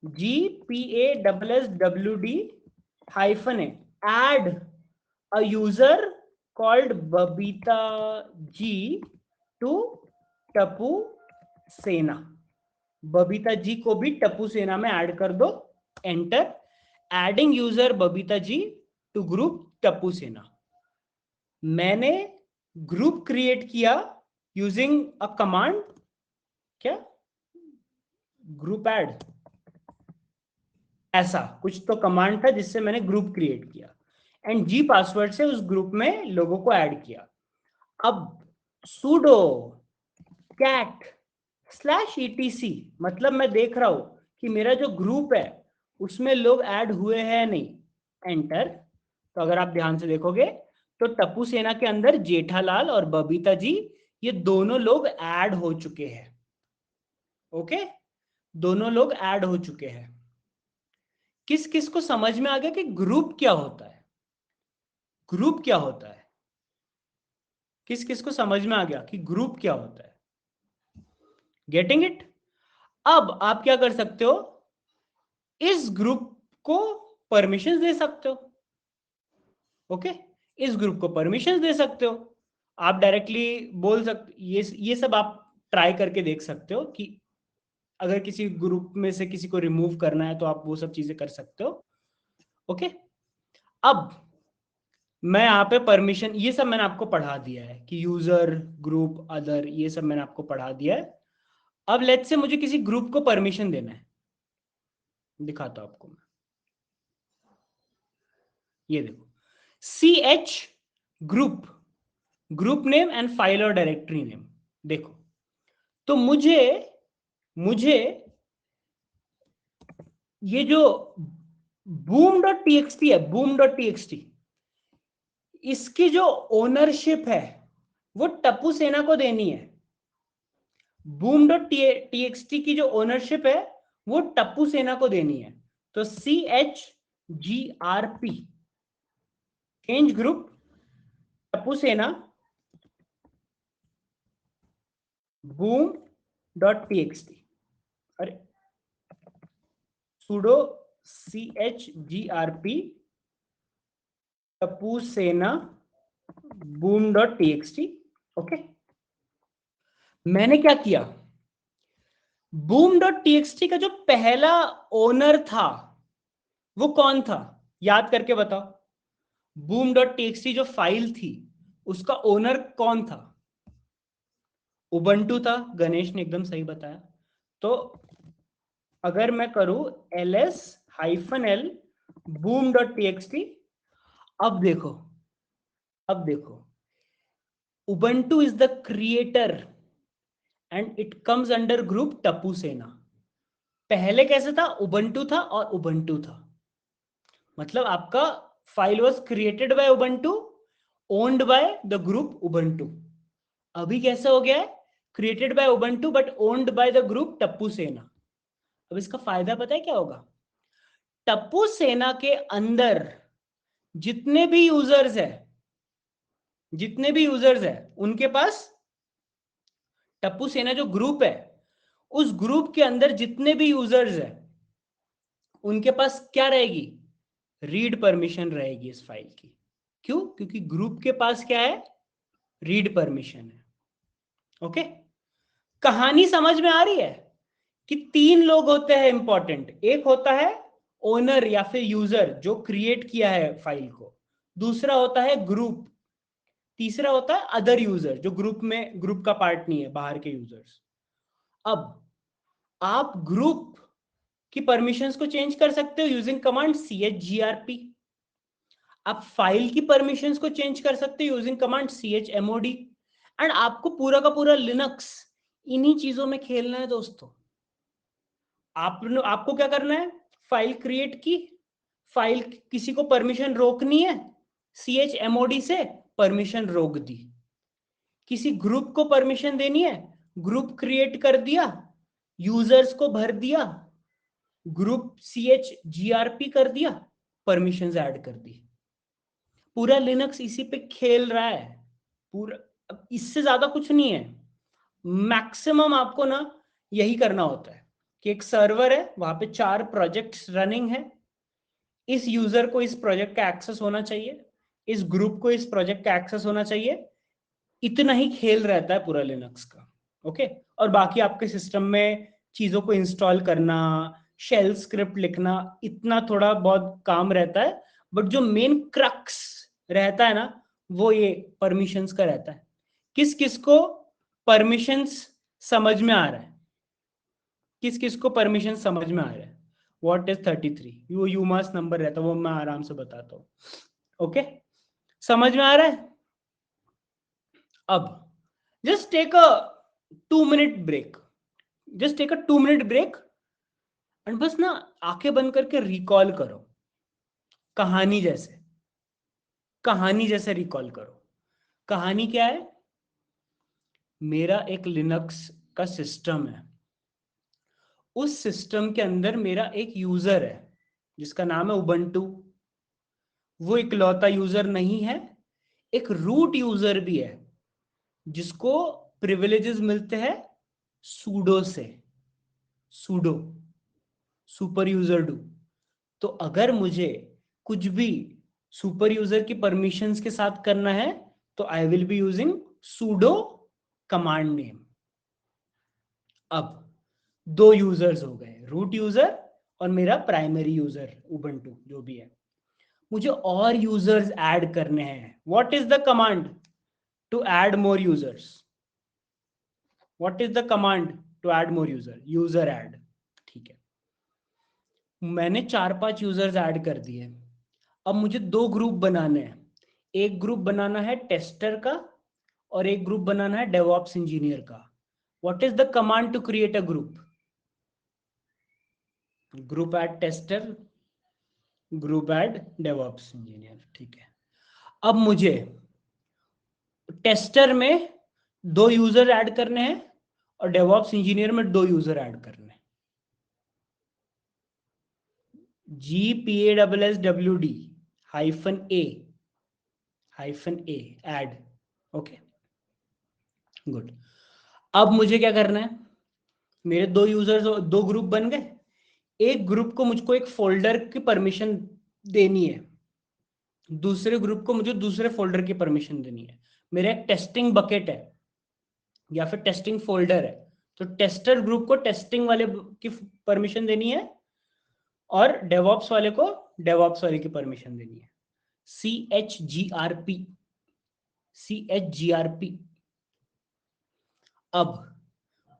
S1: GPASSWD -a, add a user called Babita G to Tappu सेना। बबीता जी को भी टप्पू सेना में ऐड कर दो, enter. Adding user Babita ji to group Tappu Sena. मैंने ग्रुप क्रिएट किया यूजिंग अ कमांड, क्या, ग्रुप ऐड, ऐसा कुछ तो कमांड था जिससे मैंने ग्रुप क्रिएट किया, एंड जी पासवर्ड से उस ग्रुप में लोगों को ऐड किया। अब sudo cat /etc, मतलब मैं देख रहा हूं कि मेरा जो ग्रुप है उसमें लोग ऐड हुए हैं नहीं, एंटर। तो अगर आप ध्यान से देखोगे तो टप्पू सेना के अंदर जेठालाल और बबीता जी, ये दोनों लोग ऐड हो चुके हैं। ओके, दोनों लोग ऐड हो चुके हैं। किस किस को समझ में आ गया कि ग्रुप क्या होता है? ग्रुप क्या होता है? किस किस को समझ में आ गया कि ग्रुप क्या होता है? Getting it? अब आप क्या कर सकते हो, इस ग्रुप को परमिशन दे सकते हो। ओके, इस ग्रुप को परमिशन दे सकते हो। आप डायरेक्टली बोल सकते, ये सब आप ट्राई करके देख सकते हो कि अगर किसी ग्रुप में से किसी को रिमूव करना है तो आप वो सब चीजें कर सकते हो। ओके, अब मैं यहाँ पे परमिशन, ये सब मैंने आपको पढ़ा दिया है कि यूजर, ग्रुप, अदर, ये सब मैंने आपको पढ़ा दिया है। अब लेट्स से मुझे किसी ग्रुप को परमिशन देना है, दिखाता हूं आपको मैं। ये देखो, CH group, group name and file और डायरेक्टरी नेम। देखो, तो मुझे मुझे ये जो boom.txt है, boom.txt, इसकी जो ओनरशिप है वो टप्पू सेना को देनी है। boom.txt की जो ओनरशिप है वो टप्पू सेना को देनी है। तो CHGRP चेंज ग्रुप टप्पू सेना boom.txt, अरे sudo CHGRP टप्पू सेना boom.txt। ओके, मैंने क्या किया, boom.txt का जो पहला ओनर था वो कौन था, याद करके बताओ। boom.txt जो फाइल थी उसका ओनर कौन था? उबंटू था, गणेश ने एकदम सही बताया। तो अगर मैं करूं ls-l boom.txt, अब देखो, अब देखो, Ubuntu is the creator and it comes under group Tappu सेना। पहले कैसे था, उबंटू था और उबंटू था, मतलब आपका file was created by Ubuntu, owned by the group Ubuntu. अभी कैसे हो गया है, created by Ubuntu but owned by the group Tappu सेना। अब इसका फायदा पता है क्या होगा, टप्पू सेना के अंदर जितने भी यूजर्स है, जितने भी यूजर्स है उनके पास, टप्पू सेना जो ग्रुप है उस ग्रुप के अंदर जितने भी यूजर्स है उनके पास क्या रहेगी, रीड परमिशन रहेगी इस फाइल की। क्यों, क्योंकि ग्रुप के पास क्या है, रीड परमिशन है। ओके, कहानी समझ में आ रही है कि तीन लोग होते हैं इंपॉर्टेंट, एक होता है ओनर या फिर यूजर जो क्रिएट किया है फाइल को, दूसरा होता है ग्रुप, तीसरा होता है अदर यूजर जो ग्रुप का पार्ट नहीं है, बाहर के यूजर्स। अब आप ग्रुप की परमिशंस को चेंज कर सकते हो यूजिंग कमांड chgrp। आप फाइल की परमिशंस को चेंज कर सकते हो यूजिंग कमांड chmod। एंड आपको पूरा का पूरा लिनक्स इन्हीं चीजों में खेलना है दोस्तों। आपको क्या करना है, फाइल क्रिएट की, फाइल किसी को परमिशन रोकनी है, chmod से परमिशन रोक दी, किसी ग्रुप को परमिशन देनी है, ग्रुप क्रिएट कर दिया, यूजर्स को भर दिया, ग्रुप chgrp कर दिया, परमिशंस ऐड कर दी। पूरा लिनक्स इसी पे खेल रहा है पूरा, अब इससे ज्यादा कुछ नहीं है। मैक्सिमम आपको ना यही करना होता है कि एक सर्वर है, वहां पे 4 प्रोजेक्ट्स रनिंग है, इस यूजर को इस प्रोजेक्ट का एक्सेस होना चाहिए, इस ग्रुप को इस प्रोजेक्ट का एक्सेस होना चाहिए, इतना ही खेल रहता है पूरा लिनक्स का। ओके, और बाकी आपके सिस्टम में चीजों को इंस्टॉल करना, शेल स्क्रिप्ट लिखना, इतना थोड़ा बहुत काम रहता है, बट जो मेन क्रक्स रहता है ना वो ये परमिशंस का रहता है। किस किस को परमिशंस समझ में आ रहा है, किस किस को परमिशन समझ में आ रहा है, व्हाट इज 33, वो यूमास नंबर रहता है, वो मैं आराम से बताता हूँ। ओके, समझ में आ रहा है। अब just take a 2 minute break, just take a 2 minute break and बस ना आंखें बंद करके रिकॉल करो, कहानी जैसे, कहानी जैसे रिकॉल करो। कहानी क्या है, मेरा एक लिनक्स का सिस्टम है, उस सिस्टम के अंदर मेरा एक यूजर है जिसका नाम है उबंटू। वो इकलौता यूजर नहीं है, एक रूट यूजर भी है जिसको प्रिविलेजेस मिलते हैं सूडो से, सूडो, सुपर यूजर डू। तो अगर मुझे कुछ भी सुपर यूजर की परमिशंस के साथ करना है तो I will be using sudo command name. अब 2 यूजर्स हो गए, रूट यूजर और मेरा प्राइमरी यूजर उबंटू जो भी है। मुझे और यूजर्स ऐड करने हैं, what is the command to add more users, what is the command to add more user, user add. ठीक है, मैंने 4-5 यूजर्स ऐड कर दिए। अब मुझे 2 ग्रुप बनाने हैं, एक ग्रुप बनाना है टेस्टर का और एक ग्रुप बनाना है डेवऑप्स इंजीनियर का। What is the command to create a group, group add tester, group add DevOps engineer. ठीक है, अब मुझे टेस्टर में 2 यूजर ऐड करने हैं और डेवऑप्स इंजीनियर में 2 यूजर ऐड करने हैं। GPASSWD -A add. Okay, good. अब मुझे क्या करना है, मेरे 2 यूजर्स, 2 ग्रुप बन गए, एक ग्रुप को मुझको एक फोल्डर की परमिशन देनी है, दूसरे ग्रुप को मुझे दूसरे फोल्डर की परमिशन देनी है। मेरा एक टेस्टिंग बकेट है या फिर टेस्टिंग फोल्डर है, तो टेस्टर ग्रुप को टेस्टिंग वाले की परमिशन देनी है और डेवऑप्स वाले को डेवऑप्स वाले की परमिशन देनी है। CHGRP। अब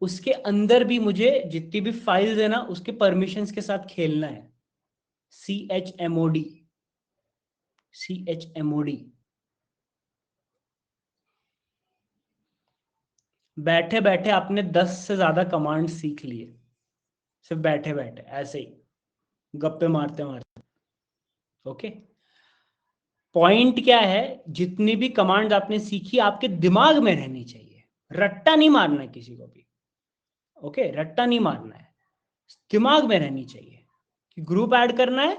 S1: उसके अंदर भी मुझे जितनी भी फाइल्स है ना उसके परमिशंस के साथ खेलना है। CHMOD। बैठे बैठे आपने 10 से ज्यादा कमांड सीख लिए, सिर्फ बैठे बैठे ऐसे ही गप्पे मारते मारते। ओके, पॉइंट क्या है, जितनी भी कमांड आपने सीखी आपके दिमाग में रहनी चाहिए, रट्टा नहीं मारना है किसी को भी। ओके, रट्टा नहीं मारना है, दिमाग में रहनी चाहिए कि ग्रुप ऐड करना है,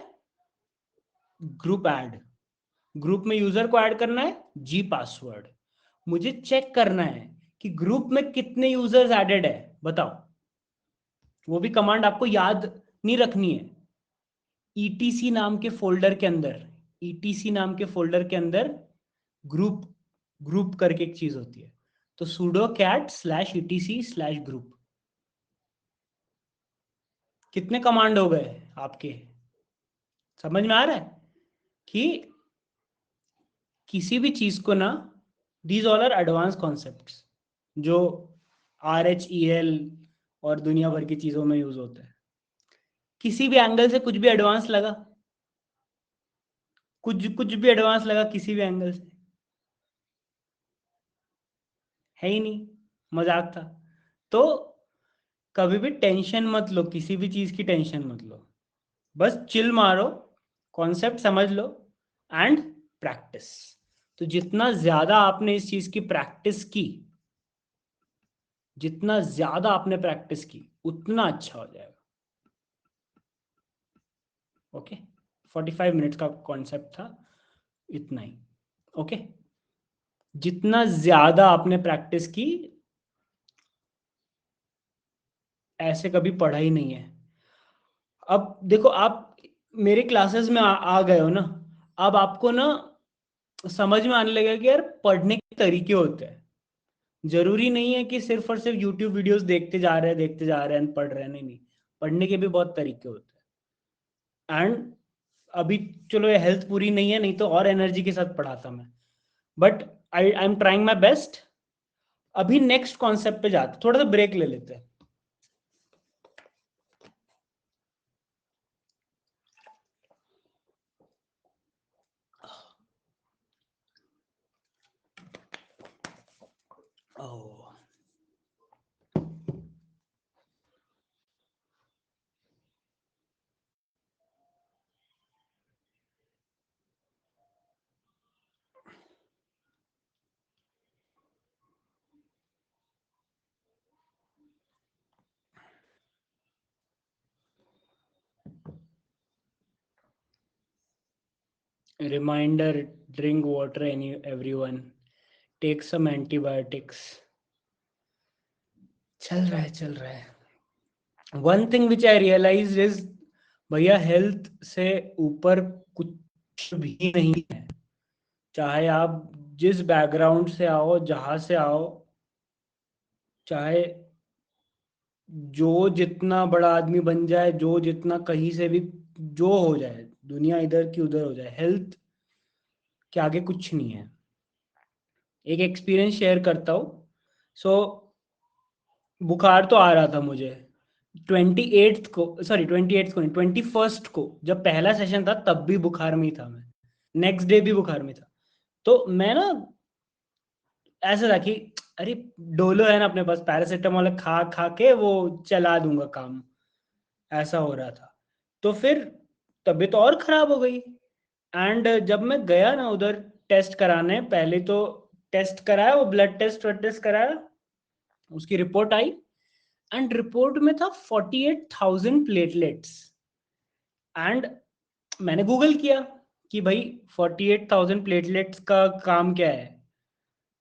S1: ग्रुप ऐड, ग्रुप में यूजर को ऐड करना है, जी पासवर्ड, मुझे चेक करना है कि ग्रुप में कितने यूजर्स एडेड है, बताओ। वो भी कमांड आपको याद नहीं रखनी है। ईटीसी नाम के फोल्डर के अंदर, ईटीसी नाम के फोल्डर के अंदर ग्रुप, ग्रुप करके एक चीज होती है, तो sudo cat slash etc slash group. कितने कमांड हो गए आपके, समझ में आ रहा है कि किसी भी चीज को ना, these all are advance concepts जो RHEL और दुनिया भर की चीजों में यूज होता है। किसी भी एंगल से कुछ भी एडवांस लगा, कुछ कुछ भी एडवांस लगा किसी भी एंगल से, है ही नहीं, मजाक था। तो कभी भी टेंशन मत लो, किसी भी चीज की टेंशन मत लो, बस चिल मारो, कॉन्सेप्ट समझ लो एंड प्रैक्टिस। तो जितना ज्यादा आपने इस चीज की प्रैक्टिस की, जितना ज्यादा आपने प्रैक्टिस की उतना अच्छा हो जाएगा। ओके, 45 मिनट्स का कॉन्सेप्ट था, इतना ही। ओके, जितना ज्यादा आपने प्रैक्टिस की, ऐसे कभी पढ़ा ही नहीं है। अब देखो, आप मेरे क्लासेस में आ गए हो ना, अब आपको ना समझ में आने लगेगा कि यार पढ़ने के तरीके होते हैं। जरूरी नहीं है कि सिर्फ और सिर्फ यूट्यूब वीडियोस देखते जा रहे हैं, देखते जा रहे हैं पढ़ रहे हैं, नहीं नहीं, पढ़ने के भी बहुत तरीके होते हैं। एंड अभी चलो ये हेल्थ पूरी नहीं है, नहीं तो और एनर्जी के साथ पढ़ाता मैं, but I am trying my best. अभी नेक्स्ट कॉन्सेप्ट पे जाते, थोड़ा सा ब्रेक ले लेते हैं। Oh. Reminder, drink water, everyone. Take some antibiotics. चल रहा है, चल रहा है। One thing which I realise is, भैया हेल्थ से ऊपर कुछ भी नहीं है। चाहे आप जिस बैकग्राउंड से आओ, जहां से आओ, चाहे जो जितना बड़ा आदमी बन जाए, जो जितना कहीं से भी जो हो जाए, दुनिया इधर की उधर हो जाए, हेल्थ के आगे कुछ नहीं है। एक एक्सपीरियंस शेयर करता हूँ। सो बुखार तो आ रहा था मुझे 28th को, सॉरी 28th को नहीं, 21st को जब पहला सेशन था तब भी बुखार में ही था मैं, नेक्स्ट डे भी बुखार में था। तो मैं ना ऐसा था कि अरे डोलो है ना अपने पास, पैरासिटामोल खा खा के वो चला दूंगा काम, ऐसा हो रहा था। तो फिर तबीयत और खराब हो गई। एंड जब मैं गया ना उधर टेस्ट कराने, पहले तो टेस्ट कराया, वो ब्लड टेस्ट वट टेस्ट कराया, उसकी रिपोर्ट आई, एंड रिपोर्ट में था 48,000 प्लेटलेट्स। एंड मैंने गूगल किया कि भाई 48,000 प्लेटलेट्स का काम क्या है।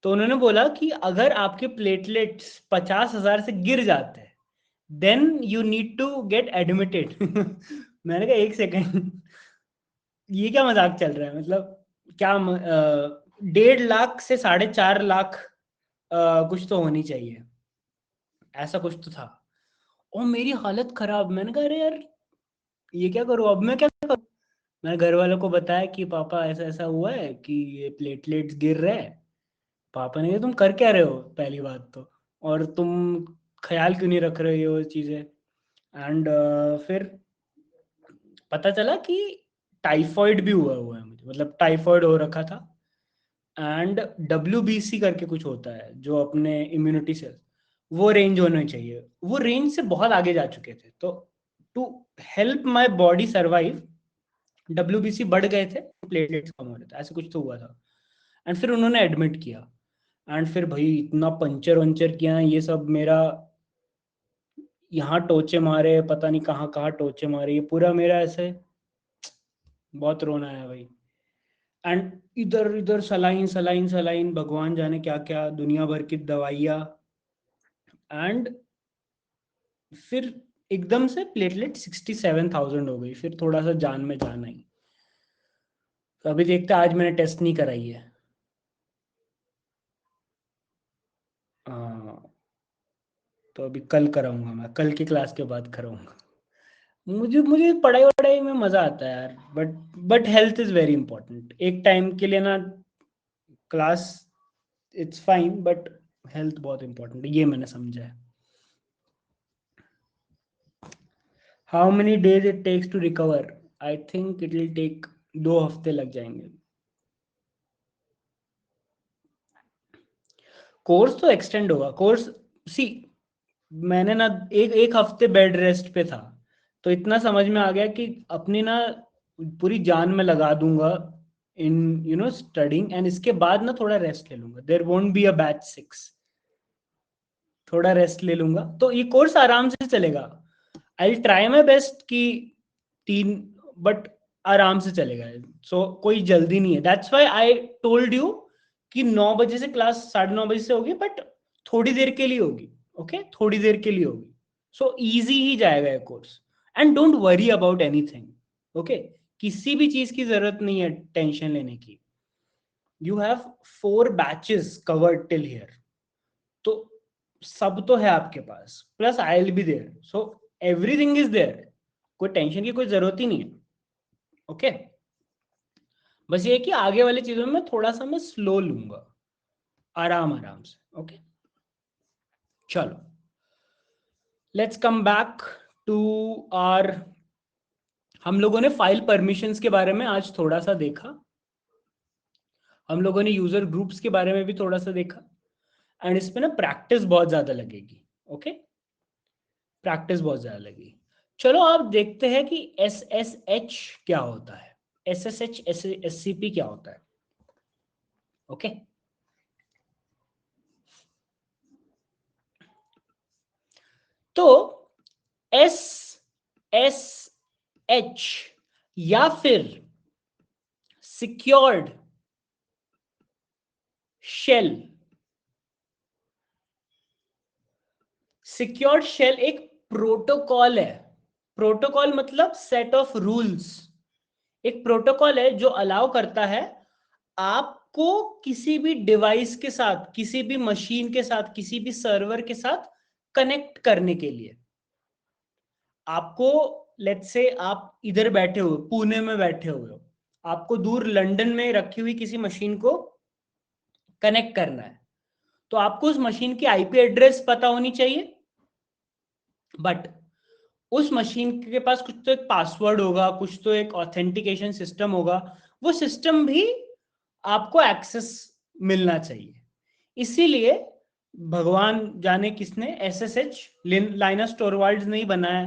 S1: तो उन्होंने बोला कि अगर आपके प्लेटलेट्स 50,000 से गिर जाते हैं then you need to get admitted. मैंने कहा एक सेकेंड, ये क्या मजाक चल रहा है, मतलब क्या 1.5 लाख से 4.5 लाख कुछ तो होनी चाहिए, ऐसा कुछ तो था। और मेरी हालत खराब, मैंने कहा अरे यार ये क्या करूँ, अब मैं क्या करूँ। मैंने घर वालों को बताया कि पापा ऐसा ऐसा हुआ है कि ये प्लेटलेट्स गिर रहे हैं। पापा ने कहा तुम कर क्या रहे हो पहली बात तो, और तुम ख्याल क्यों नहीं रख रहे हो चीज़ें। एंड फिर पता चला कि टाइफॉइड भी हुआ हुआ है मुझे, मतलब टाइफॉइड हो रखा था। एंड WBC करके कुछ होता है जो अपने इम्यूनिटी सेल, वो रेंज होने चाहिए। वो रेंज से बहुत आगे जा चुके थे, तो to help my body survive WBC बढ़ गए थे, प्लेटलेट्स कम हो रहे थे, ऐसे कुछ तो हुआ था। एंड फिर उन्होंने एडमिट किया, एंड फिर भाई इतना पंचर वंचर किया ये सब, मेरा यहाँ टोचे मारे, पता नहीं कहाँ कहाँ टोचे मारे, ये पूरा मेरा ऐसे बहुत रोना है भाई। एंड इधर इधर सलाइन सलाइन सलाइन, भगवान जाने क्या क्या, दुनिया भर की दवाइयाँ। एंड फिर एकदम से प्लेटलेट 67,000 हो गई, फिर थोड़ा सा जान में जान आई। तो अभी देखते, आज मैंने टेस्ट नहीं कराई है। हाँ, तो अभी कल कराऊंगा, मैं कल की क्लास के बाद कराऊंगा। मुझे मुझे पढ़ाई वढ़ाई में मजा आता है यार, but health is very important. एक टाइम के लिए ना class it's fine, but health बहुत इंपॉर्टेंट है, ये मैंने समझा है। How many days it takes to recover? I think it will take 2 हफ्ते लग जाएंगे। कोर्स तो एक्सटेंड होगा, कोर्स सी, मैंने ना एक एक हफ्ते बेड रेस्ट पे था, तो इतना समझ में आ गया कि अपनी ना पूरी जान में लगा दूंगा इन स्टडिंग, एंड इसके बाद ना थोड़ा रेस्ट ले लूंगा। There won't be a batch 6, थोड़ा रेस्ट ले लूंगा, तो ये कोर्स आराम से चलेगा। आई ट्राई माई बेस्ट कि 3, बट आराम से चलेगा। सो कोई जल्दी नहीं है, that's why I told you कि 9 बजे से क्लास 9:30 बजे से होगी, बट थोड़ी देर के लिए होगी। ओके, थोड़ी देर के लिए होगी। सो इजी ही जाएगा ये course, and don't worry about anything. Okay, किसी भी चीज की जरूरत नहीं है टेंशन लेने की। You have 4 batches covered till here, तो सब तो है आपके पास, plus I will be there, so everything is there. कोई टेंशन की कोई जरूरत ही नहीं है। ओके, बस ये है कि आगे वाली चीजों में थोड़ा सा मैं स्लो लूंगा, आराम आराम से। ओके, चलो, let's come back to R. हम लोगों ने फाइल परमिशंस के बारे में आज थोड़ा सा देखा, हम लोगों ने यूजर ग्रुप्स के बारे में भी थोड़ा सा देखा, एंड इस पे ना प्रैक्टिस बहुत ज्यादा लगेगी। ओके, प्रैक्टिस बहुत ज्यादा लगेगी। चलो आप देखते हैं कि SSH क्या होता है, SSH SCP क्या होता है। ओके, तो SSH या फिर सिक्योर्ड शेल, सिक्योर्ड शेल एक प्रोटोकॉल है। प्रोटोकॉल मतलब सेट ऑफ रूल्स। एक प्रोटोकॉल है जो अलाउ करता है आपको किसी भी डिवाइस के साथ, किसी भी मशीन के साथ, किसी भी सर्वर के साथ कनेक्ट करने के लिए। आपको, लेट्स से आप इधर बैठे हो, पुणे में बैठे हुए हो, आपको दूर लंदन में रखी हुई किसी मशीन को कनेक्ट करना है, तो आपको उस मशीन की आईपी एड्रेस पता होनी चाहिए, बट उस मशीन के पास कुछ तो एक पासवर्ड होगा, कुछ तो एक ऑथेंटिकेशन सिस्टम होगा, वो सिस्टम भी आपको एक्सेस मिलना चाहिए। इसीलिए भगवान जाने किसने SSH, लाइनस टोरवाल्ड्स नहीं बनाया,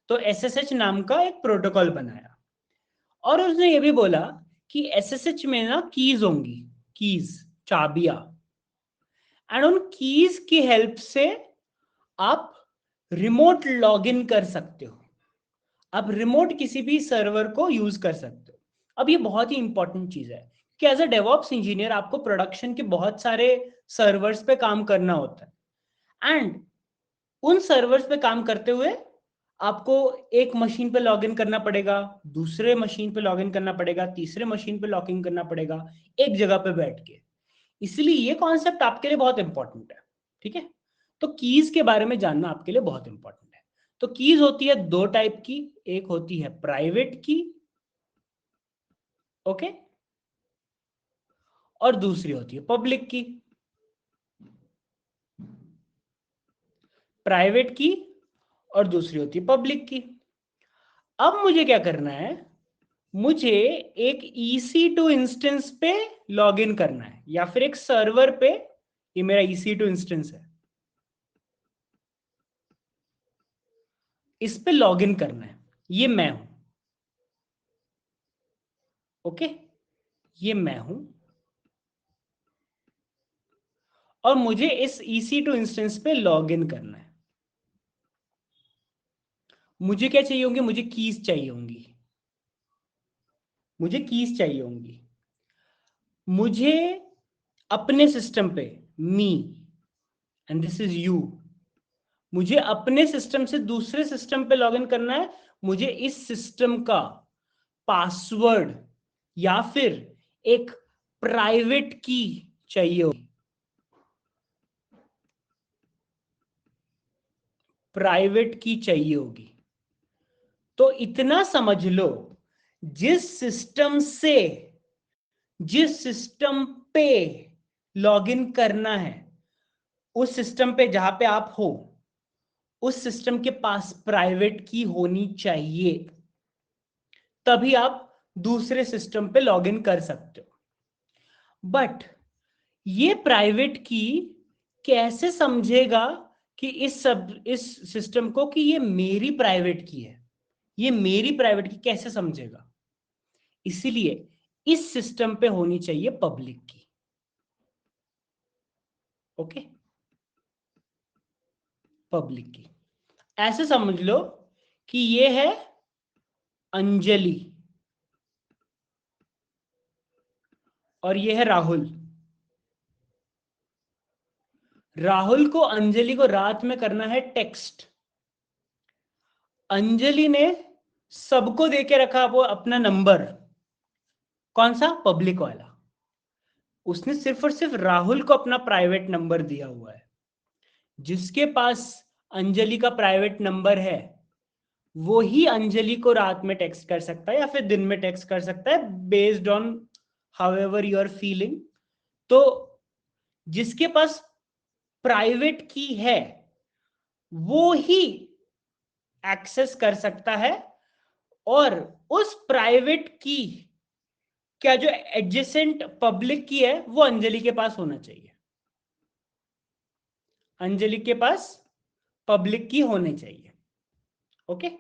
S1: तो SSH नाम का एक प्रोटोकॉल बनाया। और उसने ये भी बोला कि SSH में ना कीज होंगी, कीज, चाबियां, एंड उन कीज की हेल्प से आप रिमोट लॉगिन कर सकते हो, आप रिमोट किसी भी सर्वर को यूज कर सकते हो। अब ये बहुत ही इंपॉर्टेंट चीज है कि एज अ डेवऑप्स इंजीनियर आपको प्रोडक्शन के बहुत सारे सर्वर्स पे काम करना होता है, एंड उन सर्वर्स पे काम करते हुए आपको एक मशीन पे लॉगिन करना पड़ेगा, दूसरे मशीन पे लॉगिन करना पड़ेगा, तीसरे मशीन पे लॉगिन करना पड़ेगा, एक जगह पे बैठ के। इसलिए ये कॉन्सेप्ट आपके लिए बहुत इंपॉर्टेंट है। ठीक है, तो कीज के बारे में जानना आपके लिए बहुत इंपॉर्टेंट है। तो कीज होती है 2 टाइप की, एक होती है प्राइवेट की, ओके, और दूसरी होती है पब्लिक की। प्राइवेट की और दूसरी होती है पब्लिक की। अब मुझे क्या करना है, मुझे एक EC2 इंस्टेंस पे लॉगिन करना है, या फिर एक सर्वर पे, ये मेरा EC2 इंस्टेंस है, इस पे लॉगिन करना है। ये मैं हूं, ओके, ये मैं हूं, और मुझे इस EC2 इंस्टेंस पे लॉगिन करना है। मुझे क्या चाहिए होंगे? मुझे कीज चाहिए होंगी, मुझे कीज चाहिए होंगी। मुझे अपने सिस्टम पे, me and this is you, मुझे अपने सिस्टम से दूसरे सिस्टम पे लॉगिन करना है। मुझे इस सिस्टम का पासवर्ड या फिर एक प्राइवेट की चाहिए होगी, प्राइवेट की चाहिए होगी। तो इतना समझ लो, जिस सिस्टम से, जिस सिस्टम पे लॉगिन करना है, उस सिस्टम पे जहां पे आप हो, उस सिस्टम के पास प्राइवेट की होनी चाहिए, तभी आप दूसरे सिस्टम पे लॉगिन कर सकते हो। बट ये प्राइवेट की कैसे समझेगा कि इस सिस्टम को कि ये मेरी प्राइवेट की है? ये मेरी प्राइवेट की कैसे समझेगा? इसीलिए इस सिस्टम पे होनी चाहिए पब्लिक की। ओके, पब्लिक की। ऐसे समझ लो कि ये है अंजलि और ये है राहुल। राहुल को अंजलि को रात में करना है टेक्स्ट। अंजलि ने सबको दे के रखा वो अपना नंबर, कौन सा? पब्लिक वाला। उसने सिर्फ और सिर्फ राहुल को अपना प्राइवेट नंबर दिया हुआ है। जिसके पास अंजलि का प्राइवेट नंबर है, वो ही अंजलि को रात में टेक्स्ट कर सकता है या फिर दिन में टेक्स्ट कर सकता है, based on however you are feeling. तो जिसके पास प्राइवेट की है, वो ही एक्सेस कर सकता है, और उस प्राइवेट की क्या जो एडजेसेंट पब्लिक की है, वो अंजलि के पास होना चाहिए। अंजलि के पास पब्लिक की होनी चाहिए। ओके,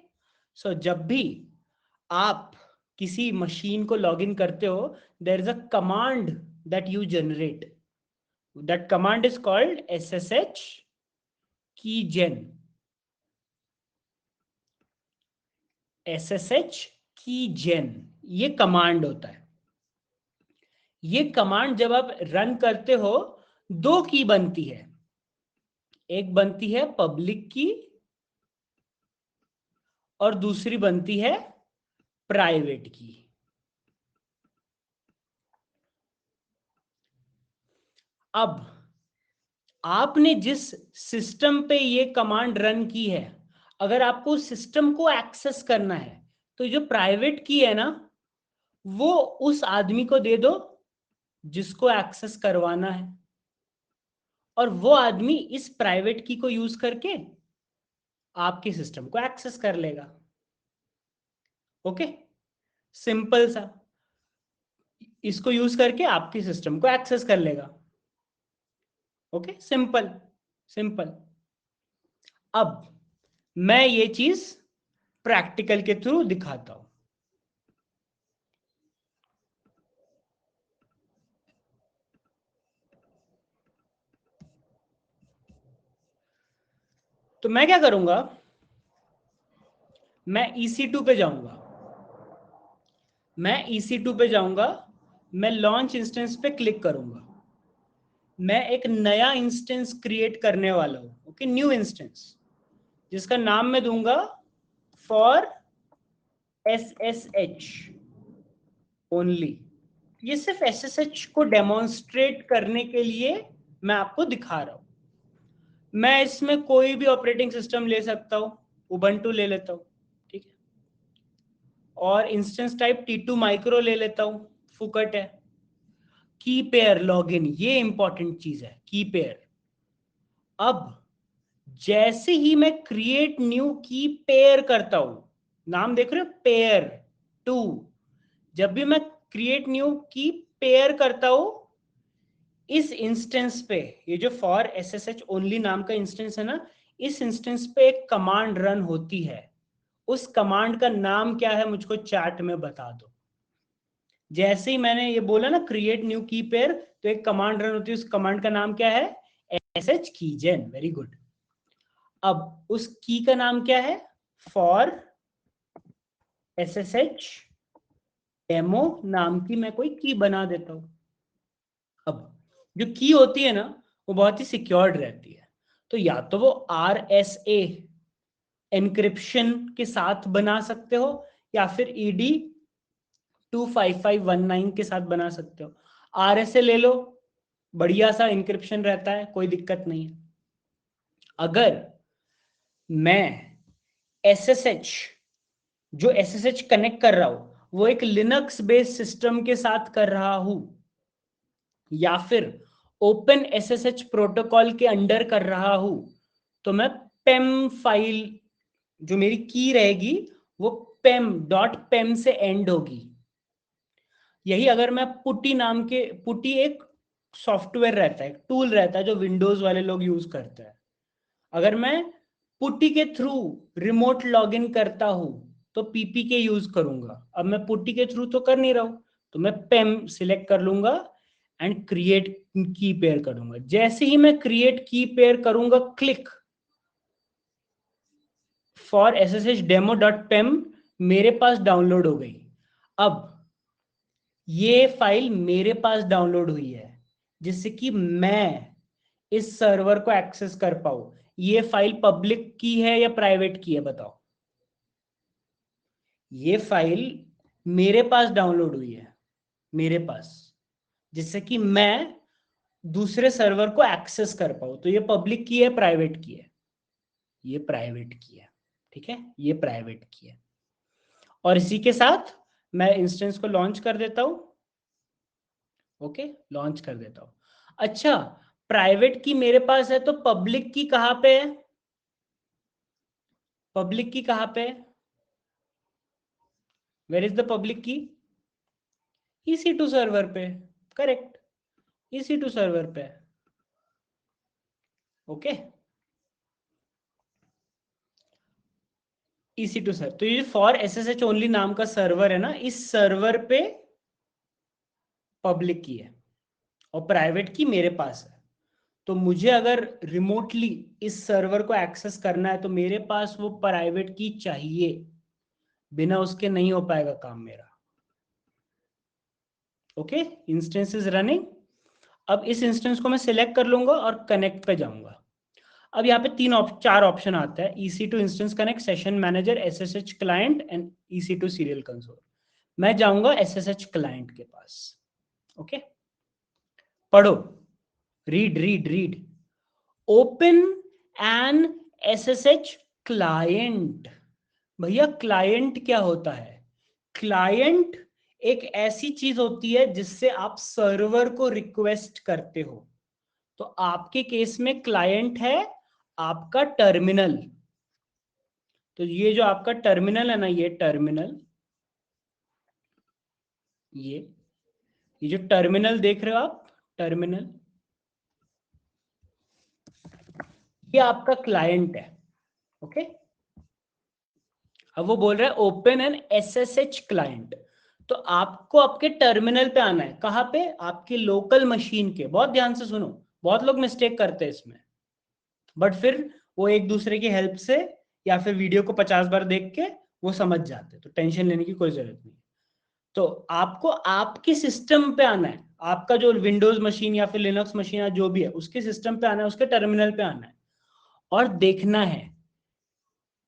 S1: सो जब भी आप किसी मशीन को लॉगिन करते हो, there is a command that you generate, that command is called SSH keygen। SSH keygen ये कमांड होता है। ये कमांड जब आप रन करते हो, दो की बनती है, एक बनती है पब्लिक की और दूसरी बनती है प्राइवेट की। अब आपने जिस सिस्टम पे ये कमांड रन की है, अगर आपको सिस्टम को एक्सेस करना है, तो जो प्राइवेट की है ना, वो उस आदमी को दे दो जिसको एक्सेस करवाना है, और वो आदमी इस प्राइवेट की को यूज करके आपके सिस्टम को एक्सेस कर लेगा। ओके, सिंपल सा, इसको यूज करके आपके सिस्टम को एक्सेस कर लेगा। Okay, simple simple. अब मैं ये चीज प्रैक्टिकल के थ्रू दिखाता हूं। तो मैं क्या करूंगा, मैं EC2 पे जाऊंगा, मैं EC2 पे जाऊंगा, मैं लॉन्च इंस्टेंस पे क्लिक करूंगा, मैं एक नया इंस्टेंस क्रिएट करने वाला हूं। ओके, न्यू इंस्टेंस, जिसका नाम मैं दूंगा फॉर SSH ओनली। ये सिर्फ SSH को डेमोन्स्ट्रेट करने के लिए मैं आपको दिखा रहा हूं। मैं इसमें कोई भी ऑपरेटिंग सिस्टम ले सकता हूं, उबंटू ले लेता हूं, ठीक है, और इंस्टेंस टाइप T2 माइक्रो ले लेता हूं, फुकट है। की पेयर लॉगिन, ये इंपॉर्टेंट चीज है, की पेयर। अब जैसे ही मैं क्रिएट न्यू की पेयर करता हूं, नाम देख रहे हो, पेयर 2, जब भी मैं क्रिएट न्यू की पेयर करता हूं, इस इंस्टेंस पे, ये जो फॉर SSH ओनली नाम का इंस्टेंस है ना, इस इंस्टेंस पे एक कमांड रन होती है। उस कमांड का नाम क्या है मुझको चैट में बता दो। जैसे ही मैंने ये बोला ना क्रिएट न्यू की पेयर, तो एक कमांड रन होती है, उस कमांड का नाम क्या है? SSH keygen. Very good. अब उस की का नाम क्या है? फॉर SSH डेमो नाम की मैं कोई की बना देता हूं। अब जो की होती है ना, वो बहुत ही सिक्योर्ड रहती है। तो या तो वो RSA एनक्रिप्शन के साथ बना सकते हो, या फिर ED 25519 के साथ बना सकते हो। RSA ले लो, बढ़िया सा इंक्रिप्शन रहता है, कोई दिक्कत नहीं है। अगर मैं SSH, जो SSH कनेक्ट कर रहा हूं वो एक लिनक्स बेस्ड सिस्टम के साथ कर रहा हूं, या फिर ओपन SSH प्रोटोकॉल के अंडर कर रहा हूं, तो मैं पेम फाइल, जो मेरी की रहेगी वो pem से एंड होगी। यही अगर मैं पुटी एक सॉफ्टवेयर रहता है, टूल रहता है जो विंडोज वाले लोग यूज करते हैं। अगर मैं पुटी के थ्रू रिमोट लॉगिन करता हूं तो PPK यूज करूंगा। अब मैं पुटी के थ्रू तो कर नहीं रहा हूं, तो मैं पेम सिलेक्ट कर लूंगा एंड क्रिएट की पेयर करूंगा। जैसे ही मैं क्रिएट की पेयर करूंगा, क्लिक, फॉर SSH demo.pem मेरे पास डाउनलोड हो गई। अब ये फाइल मेरे पास डाउनलोड हुई है, जिससे कि मैं इस सर्वर को एक्सेस कर पाऊं। ये फाइल पब्लिक की है या प्राइवेट की है बताओ? ये फाइल मेरे पास डाउनलोड हुई है, मेरे पास, जिससे कि मैं दूसरे सर्वर को एक्सेस कर पाऊं। तो ये पब्लिक की है, प्राइवेट की है? ये प्राइवेट की है। ठीक है, ये प्राइवेट की है। और इसी के साथ मैं इंस्टेंस को लॉन्च कर देता हूं। ओके, लॉन्च कर देता हूं। अच्छा, प्राइवेट की मेरे पास है, तो पब्लिक की कहां पे है? पब्लिक की कहां पे है? वेयर इज द पब्लिक की? EC2 सर्वर पे। करेक्ट, EC2 सर्वर पे। ओके, EC2 सर, तो ये फॉर SSH ओनली नाम का सर्वर है ना, इस सर्वर पे पब्लिक की है और प्राइवेट की मेरे पास है। तो मुझे अगर रिमोटली इस सर्वर को एक्सेस करना है तो मेरे पास वो प्राइवेट की चाहिए, बिना उसके नहीं हो पाएगा काम मेरा। Okay, instance is running. अब इस इंस्टेंस को मैं सिलेक्ट कर लूंगा और कनेक्ट पे जाऊंगा। अब यहाँ पे चार ऑप्शन आता है: EC2 instance connect, session manager, SSH client and EC2 serial console. मैं जाऊंगा SSH क्लाइंट के पास। ओके, पढ़ो, read read read. Open an SSH client. भैया क्लाइंट क्या होता है? क्लाइंट एक ऐसी चीज होती है जिससे आप सर्वर को रिक्वेस्ट करते हो। तो आपके केस में क्लाइंट है आपका टर्मिनल। तो ये जो आपका टर्मिनल है ना, ये टर्मिनल, ये जो टर्मिनल देख रहे हो आप, टर्मिनल, ये आपका क्लाइंट है। ओके, अब वो बोल रहा है ओपन एन SSH क्लाइंट। तो आपको आपके टर्मिनल पे आना है। कहां पे? आपकी लोकल मशीन के। बहुत ध्यान से सुनो, बहुत लोग मिस्टेक करते हैं इसमें, बट फिर वो एक दूसरे की हेल्प से या फिर वीडियो को 50 बार देख के वो समझ जाते हैं, तो टेंशन लेने की कोई जरूरत नहीं। तो आपको आपके सिस्टम पे आना है, आपका जो विंडोज मशीन या फिर लिनक्स मशीन या जो भी है उसके सिस्टम पे आना है, उसके टर्मिनल पे आना है और देखना है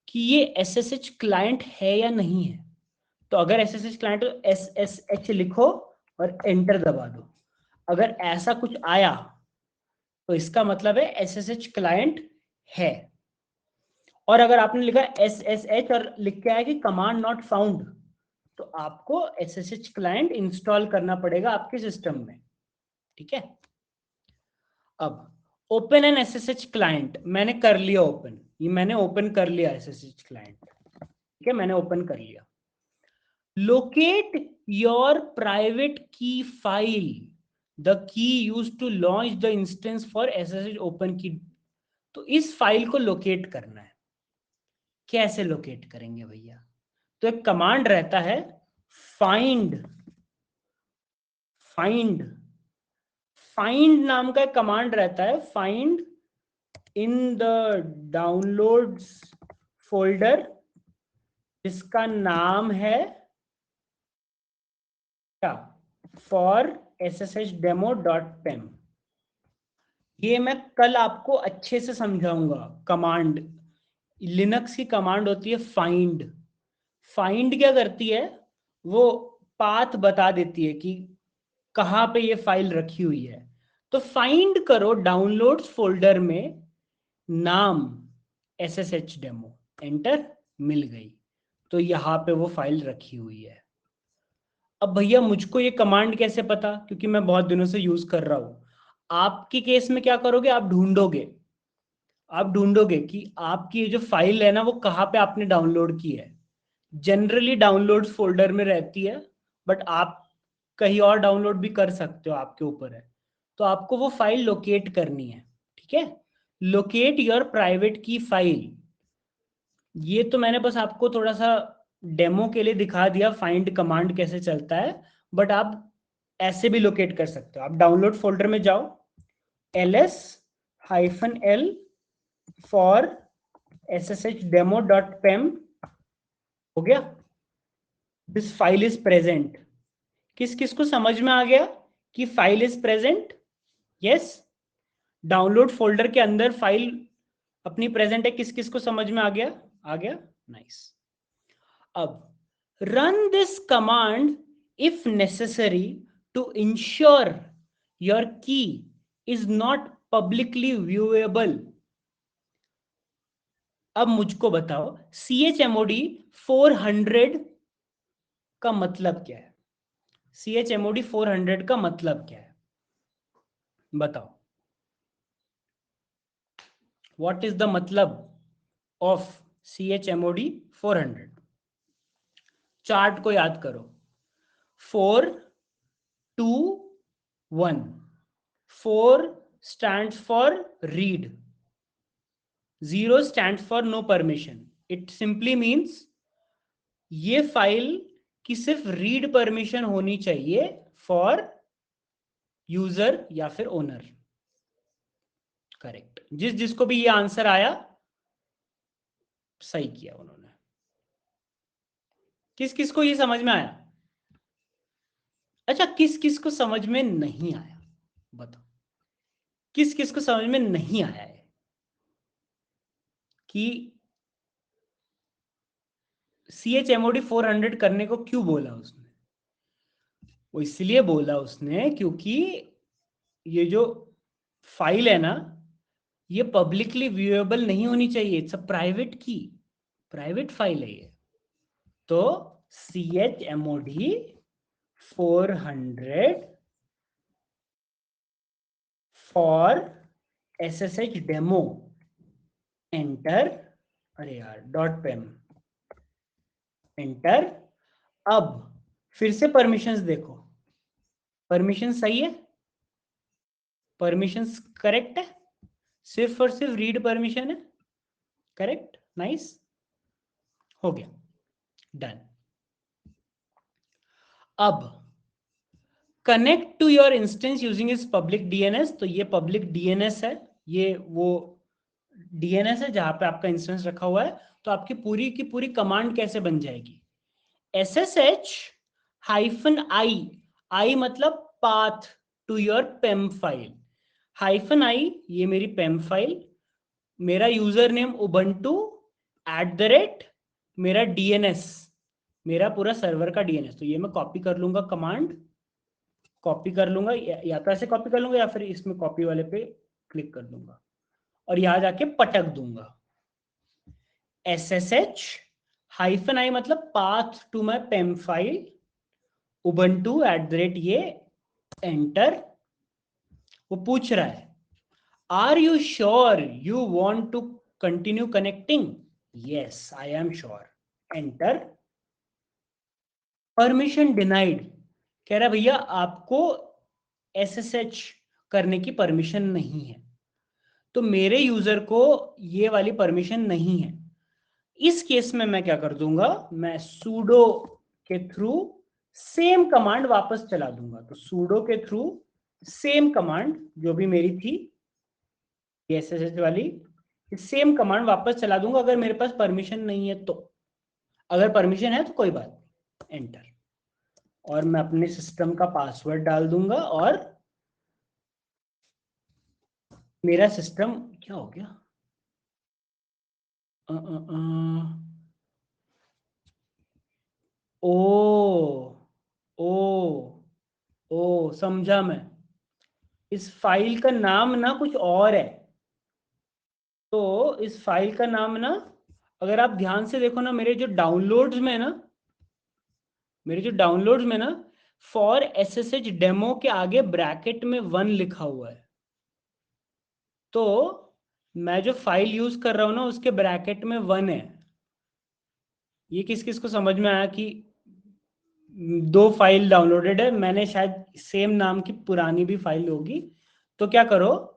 S1: कि ये SSH क्लाइंट है या नहीं है। तो अगर SSH क्लाइंट तो SSH लिखो और एंटर दबा दो। अगर ऐसा कुछ आया तो इसका मतलब है SSH क्लाइंट है। और अगर आपने लिखा SSH और लिख के आया कि कमांड नॉट फाउंड, तो आपको SSH क्लाइंट इंस्टॉल करना पड़ेगा आपके सिस्टम में। ठीक है, अब ओपन एन SSH क्लाइंट मैंने कर लिया ओपन। ये मैंने ओपन कर लिया SSH क्लाइंट। ठीक है, मैंने ओपन कर लिया। Locate your private key file, the key use to launch the instance for SSH open key. तो इस फाइल को लोकेट करना है। कैसे लोकेट करेंगे भैया? तो एक कमांड रहता है फाइंड, फाइंड फाइंड नाम का एक कमांड रहता है, find in the downloads folder, जिसका नाम है क्या, फॉर sshDemo.pem। ये मैं कल आपको अच्छे से समझाऊंगा। कमांड, लिनक्स की कमांड होती है फाइंड। फाइंड क्या करती है, वो पाथ बता देती है कि कहाँ पे ये फाइल रखी हुई है। तो फाइंड करो डाउनलोड्स फोल्डर में नाम SSH डेमो, एंटर, मिल गई। तो यहाँ पे वो फाइल रखी हुई है। अब भैया मुझको ये कमांड कैसे पता, क्योंकि मैं बहुत दिनों से यूज कर रहा हूं। आपके केस में क्या करोगे, आप ढूंढोगे, आप ढूंढोगे कि आपकी ये जो फाइल है ना वो कहाँ पे आपने डाउनलोड की है। जनरली डाउनलोड्स फोल्डर में रहती है, बट आप कहीं और डाउनलोड भी कर सकते हो, आपके ऊपर है। तो आपको वो फाइल लोकेट करनी है, ठीक है। Locate your private key file, ये तो मैंने बस आपको थोड़ा सा डेमो के लिए दिखा दिया फाइंड कमांड कैसे चलता है। बट आप ऐसे भी लोकेट कर सकते हो। आप डाउनलोड फोल्डर में जाओ, ls-l फॉर sshDemo.pem, हो गया। This file is present. किस किस को समझ में आ गया कि file is present? Yes, download folder के अंदर फाइल अपनी प्रेजेंट है। किस किस को समझ में आ गया? आ गया, नाइस। अब run this command if necessary to ensure your key is not publicly viewable। अब मुझको बताओ chmod 400 का मतलब क्या है? chmod 400 का मतलब क्या है, बताओ। व्हाट इज द मतलब ऑफ chmod 400? चार्ट को याद करो, 4 2 1। 4 stands for read, 0 stands for no permission। It simply means ये फाइल की सिर्फ रीड परमिशन होनी चाहिए फॉर यूजर या फिर ओनर। करेक्ट, जिस जिसको भी ये आंसर आया सही किया उन्होंने। किस किस को ये समझ में आया? अच्छा, किस किस को समझ में नहीं आया, बताओ। किस किस को समझ में नहीं आया है कि chmod 400 करने को क्यों बोला उसने? वो इसलिए बोला उसने क्योंकि ये जो फाइल है ना, ये पब्लिकली व्यूएबल नहीं होनी चाहिए। इट्स अ प्राइवेट की, प्राइवेट फाइल है ये। तो chmod 400 for SSH demo, enter, अरे यार .pem, एंटर। अब फिर से परमिशंस देखो, परमिशन सही है, परमिशंस करेक्ट है, सिर्फ और सिर्फ रीड परमिशन है। करेक्ट, नाइस, हो गया, डन। अब connect to your instance using इस पब्लिक DNS। तो ये पब्लिक DNS है, ये वो DNS है जहां पे आपका इंस्टेंस रखा हुआ है। तो आपकी पूरी की पूरी कमांड कैसे बन जाएगी? SSH-i, आई मतलब path to your pem file, -i ये मेरी पेम फाइल, मेरा यूजर नेम उबंटू, @ मेरा DNS, मेरा पूरा सर्वर का DNS। तो ये मैं कॉपी कर लूंगा, कमांड कॉपी कर लूंगा, या तो ऐसे कॉपी कर लूंगा या फिर इसमें कॉपी वाले पे क्लिक कर दूंगा और यहां जाके पटक दूंगा। SSH-i मतलब path to my pem file, Ubuntu @ ये, एंटर। वो पूछ रहा है are you sure you want to continue connecting? Yes I am sure, enter. Permission denied, कह रहा भैया आपको SSH करने की परमिशन नहीं है, तो मेरे यूजर को ये वाली परमिशन नहीं है। इस केस में मैं क्या कर दूंगा, मैं sudo के थ्रू सेम कमांड वापस चला दूंगा। तो sudo के थ्रू सेम कमांड जो भी मेरी थी SSH वाली, सेम कमांड वापस चला दूंगा अगर मेरे पास परमिशन नहीं है तो। अगर परमिशन है तो कोई बात नहीं, एंटर। और मैं अपने सिस्टम का पासवर्ड डाल दूंगा और मेरा सिस्टम क्या हो गया, ओ ओ ओ समझा मैं। इस फाइल का नाम ना कुछ और है। तो इस फाइल का नाम ना, अगर आप ध्यान से देखो ना, मेरे जो डाउनलोड्स में ना, फॉर SSH डेमो के आगे ब्रैकेट में 1 लिखा हुआ है। तो मैं जो फाइल यूज कर रहा हूं ना उसके ब्रैकेट में 1 है। ये किस किस को समझ में आया कि 2 फाइल डाउनलोडेड है, मैंने शायद सेम नाम की पुरानी भी फाइल होगी। तो क्या करो,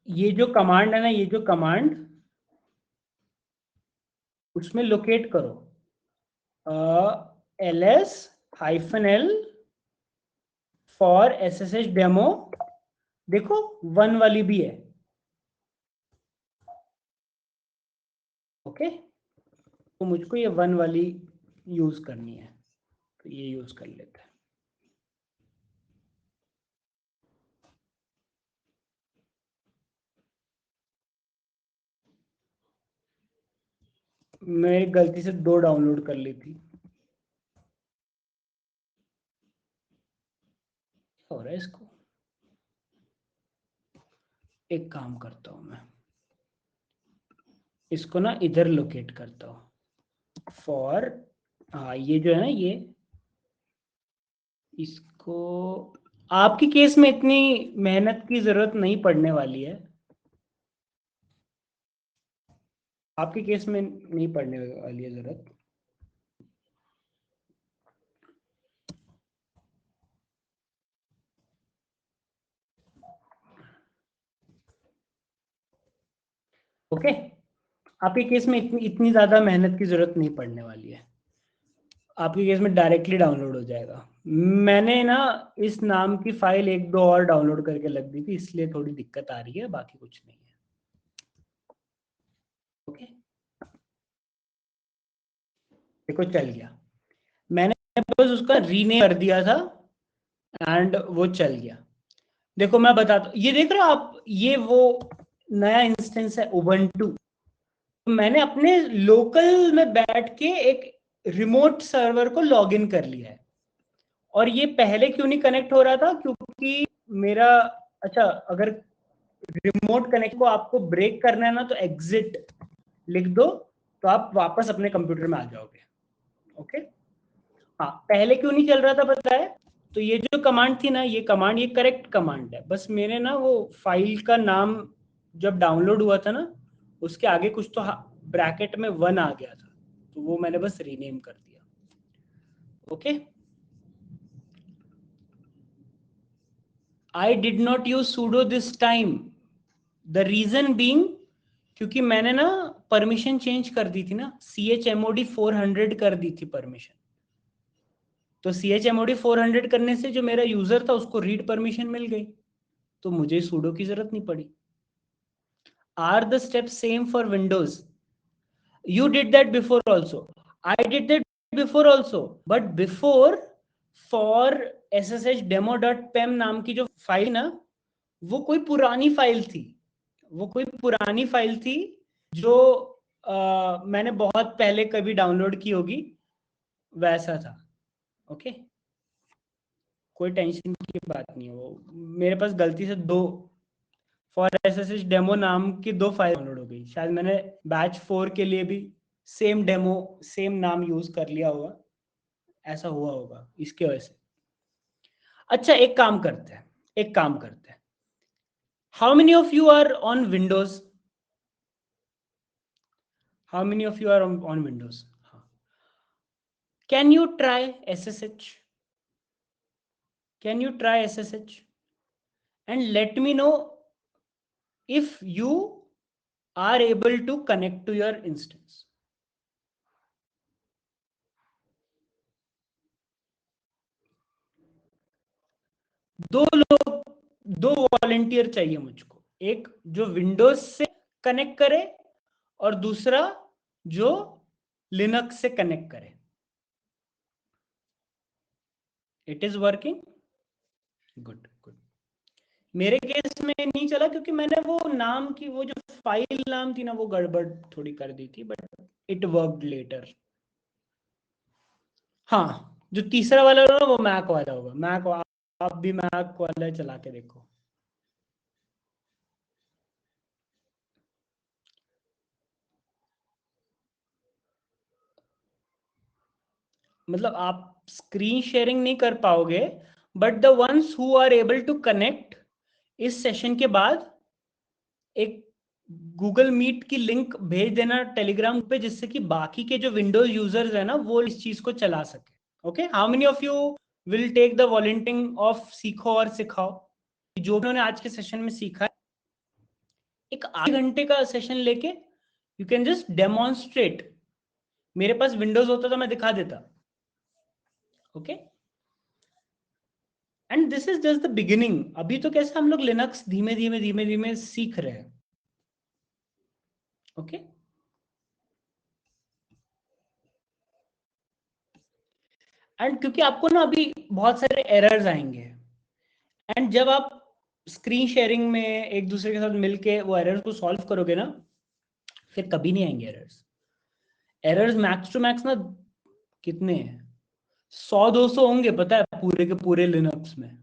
S1: ये जो कमांड है ना, ये जो कमांड, उसमें लोकेट करो ls-l फॉर SSH डेमो। देखो 1 वाली भी है। ओके, तो मुझको ये 1 वाली यूज करनी है, तो ये यूज कर लेते हैं। मैं गलती से 2 डाउनलोड कर ली थी। क्या हो रहा है इसको, एक काम करता हूं मैं, इसको ना इधर लोकेट करता हूं फॉर, हाँ ये जो है ना, ये इसको, आपकी केस में इतनी मेहनत की जरूरत नहीं पड़ने वाली है, आपके केस में नहीं पड़ने वाली है जरूरत। ओके, आपके केस में इतनी ज्यादा मेहनत की जरूरत नहीं पड़ने वाली है, आपके केस में डायरेक्टली डाउनलोड हो जाएगा। मैंने ना इस नाम की फाइल 1-2 और डाउनलोड करके लग दी थी, इसलिए थोड़ी दिक्कत आ रही है, बाकी कुछ नहीं है। ओके, देखो चल गया, मैंने बस उसका रीनेम कर दिया था एंड वो चल गया। देखो मैं बताता हूँ, ये देख रहे हो आप, ये वो नया इंस्टेंस है उबंटू। मैंने अपने लोकल में बैठ के एक रिमोट सर्वर को लॉगिन कर लिया है। और ये पहले क्यों नहीं कनेक्ट हो रहा था, क्योंकि मेरा, अच्छा अगर रिमोट कनेक्ट को आपको ब्रेक करना है ना तो एग्जिट लिख दो, तो आप वापस अपने कंप्यूटर में आ जाओगे। ओके, हाँ पहले क्यों नहीं चल रहा था पता है, तो ये जो कमांड थी ना, ये कमांड, ये करेक्ट कमांड है, बस मेरे ना वो फाइल का नाम जब डाउनलोड हुआ था ना, उसके आगे कुछ तो ब्रैकेट में 1 आ गया था, तो वो मैंने बस रीनेम कर दिया। Okay, I did not use sudo this time, the reason being क्योंकि मैंने ना परमिशन चेंज कर दी थी ना, chmod 400 कर दी थी परमिशन। तो chmod 400 करने से जो मेरा यूजर था उसको रीड परमिशन मिल गई, तो मुझे sudo की जरूरत नहीं पड़ी। Are the steps same for Windows? You did that before also. I did that before also, but before for sshDemo.pem नाम की जो फाइल ना, वो कोई पुरानी फाइल थी, जो मैंने बहुत पहले कभी डाउनलोड की होगी, वैसा था। ओके, कोई टेंशन की बात नहीं है, वो मेरे पास गलती से 2 फॉर SSH डेमो नाम की 2 फाइल डाउनलोड हो गई, शायद मैंने बैच 4 के लिए भी सेम डेमो सेम नाम यूज कर लिया होगा, ऐसा हुआ होगा इसके वजह से। अच्छा एक काम करते हैं, how many of you are on Windows? How many of you are on Windows? Can you try SSH? Can you try SSH? And let me know if you are able to connect to your instance. दो volunteer चाहिए मुझको, एक जो Windows से connect करे और दूसरा जो लिनक्स से कनेक्ट करे. It is working good. मेरे केस में नहीं चला क्योंकि मैंने वो नाम की वो जो फाइल नाम थी ना वो गड़बड़ थोड़ी कर दी थी, बट इट वर्कड लेटर. हाँ, जो तीसरा वाला होगा वो मैक वाला होगा. मैक, आप भी मैक वाला चला के देखो. मतलब आप स्क्रीन शेयरिंग नहीं कर पाओगे, but the ones who are able to connect इस सेशन के बाद एक गूगल मीट की लिंक भेज देना टेलीग्राम पे, जिससे कि बाकी के जो विंडोज यूजर्स है ना वो इस चीज को चला सके. Okay, how many of you will take the volunteering of सीखो और सिखाओ? जो उन्होंने आज के सेशन में सीखा है, एक आधे घंटे का सेशन लेके यू कैन जस्ट डेमोन्स्ट्रेट. मेरे पास विंडोज होता तो मैं दिखा देता. Okay, and this is just the beginning. अभी तो कैसे हम लोग लिनक्स धीमे धीमे धीमे धीमे सीख रहे हैं. ओके, एंड क्योंकि आपको ना अभी बहुत सारे एरर्स आएंगे, एंड जब आप स्क्रीन शेयरिंग में एक दूसरे के साथ मिलके वो एरर्स को सॉल्व करोगे ना, फिर कभी नहीं आएंगे errors. Errors max to max ना कितने हैं, 100-200 होंगे पता है पूरे के पूरे लिनक्स में,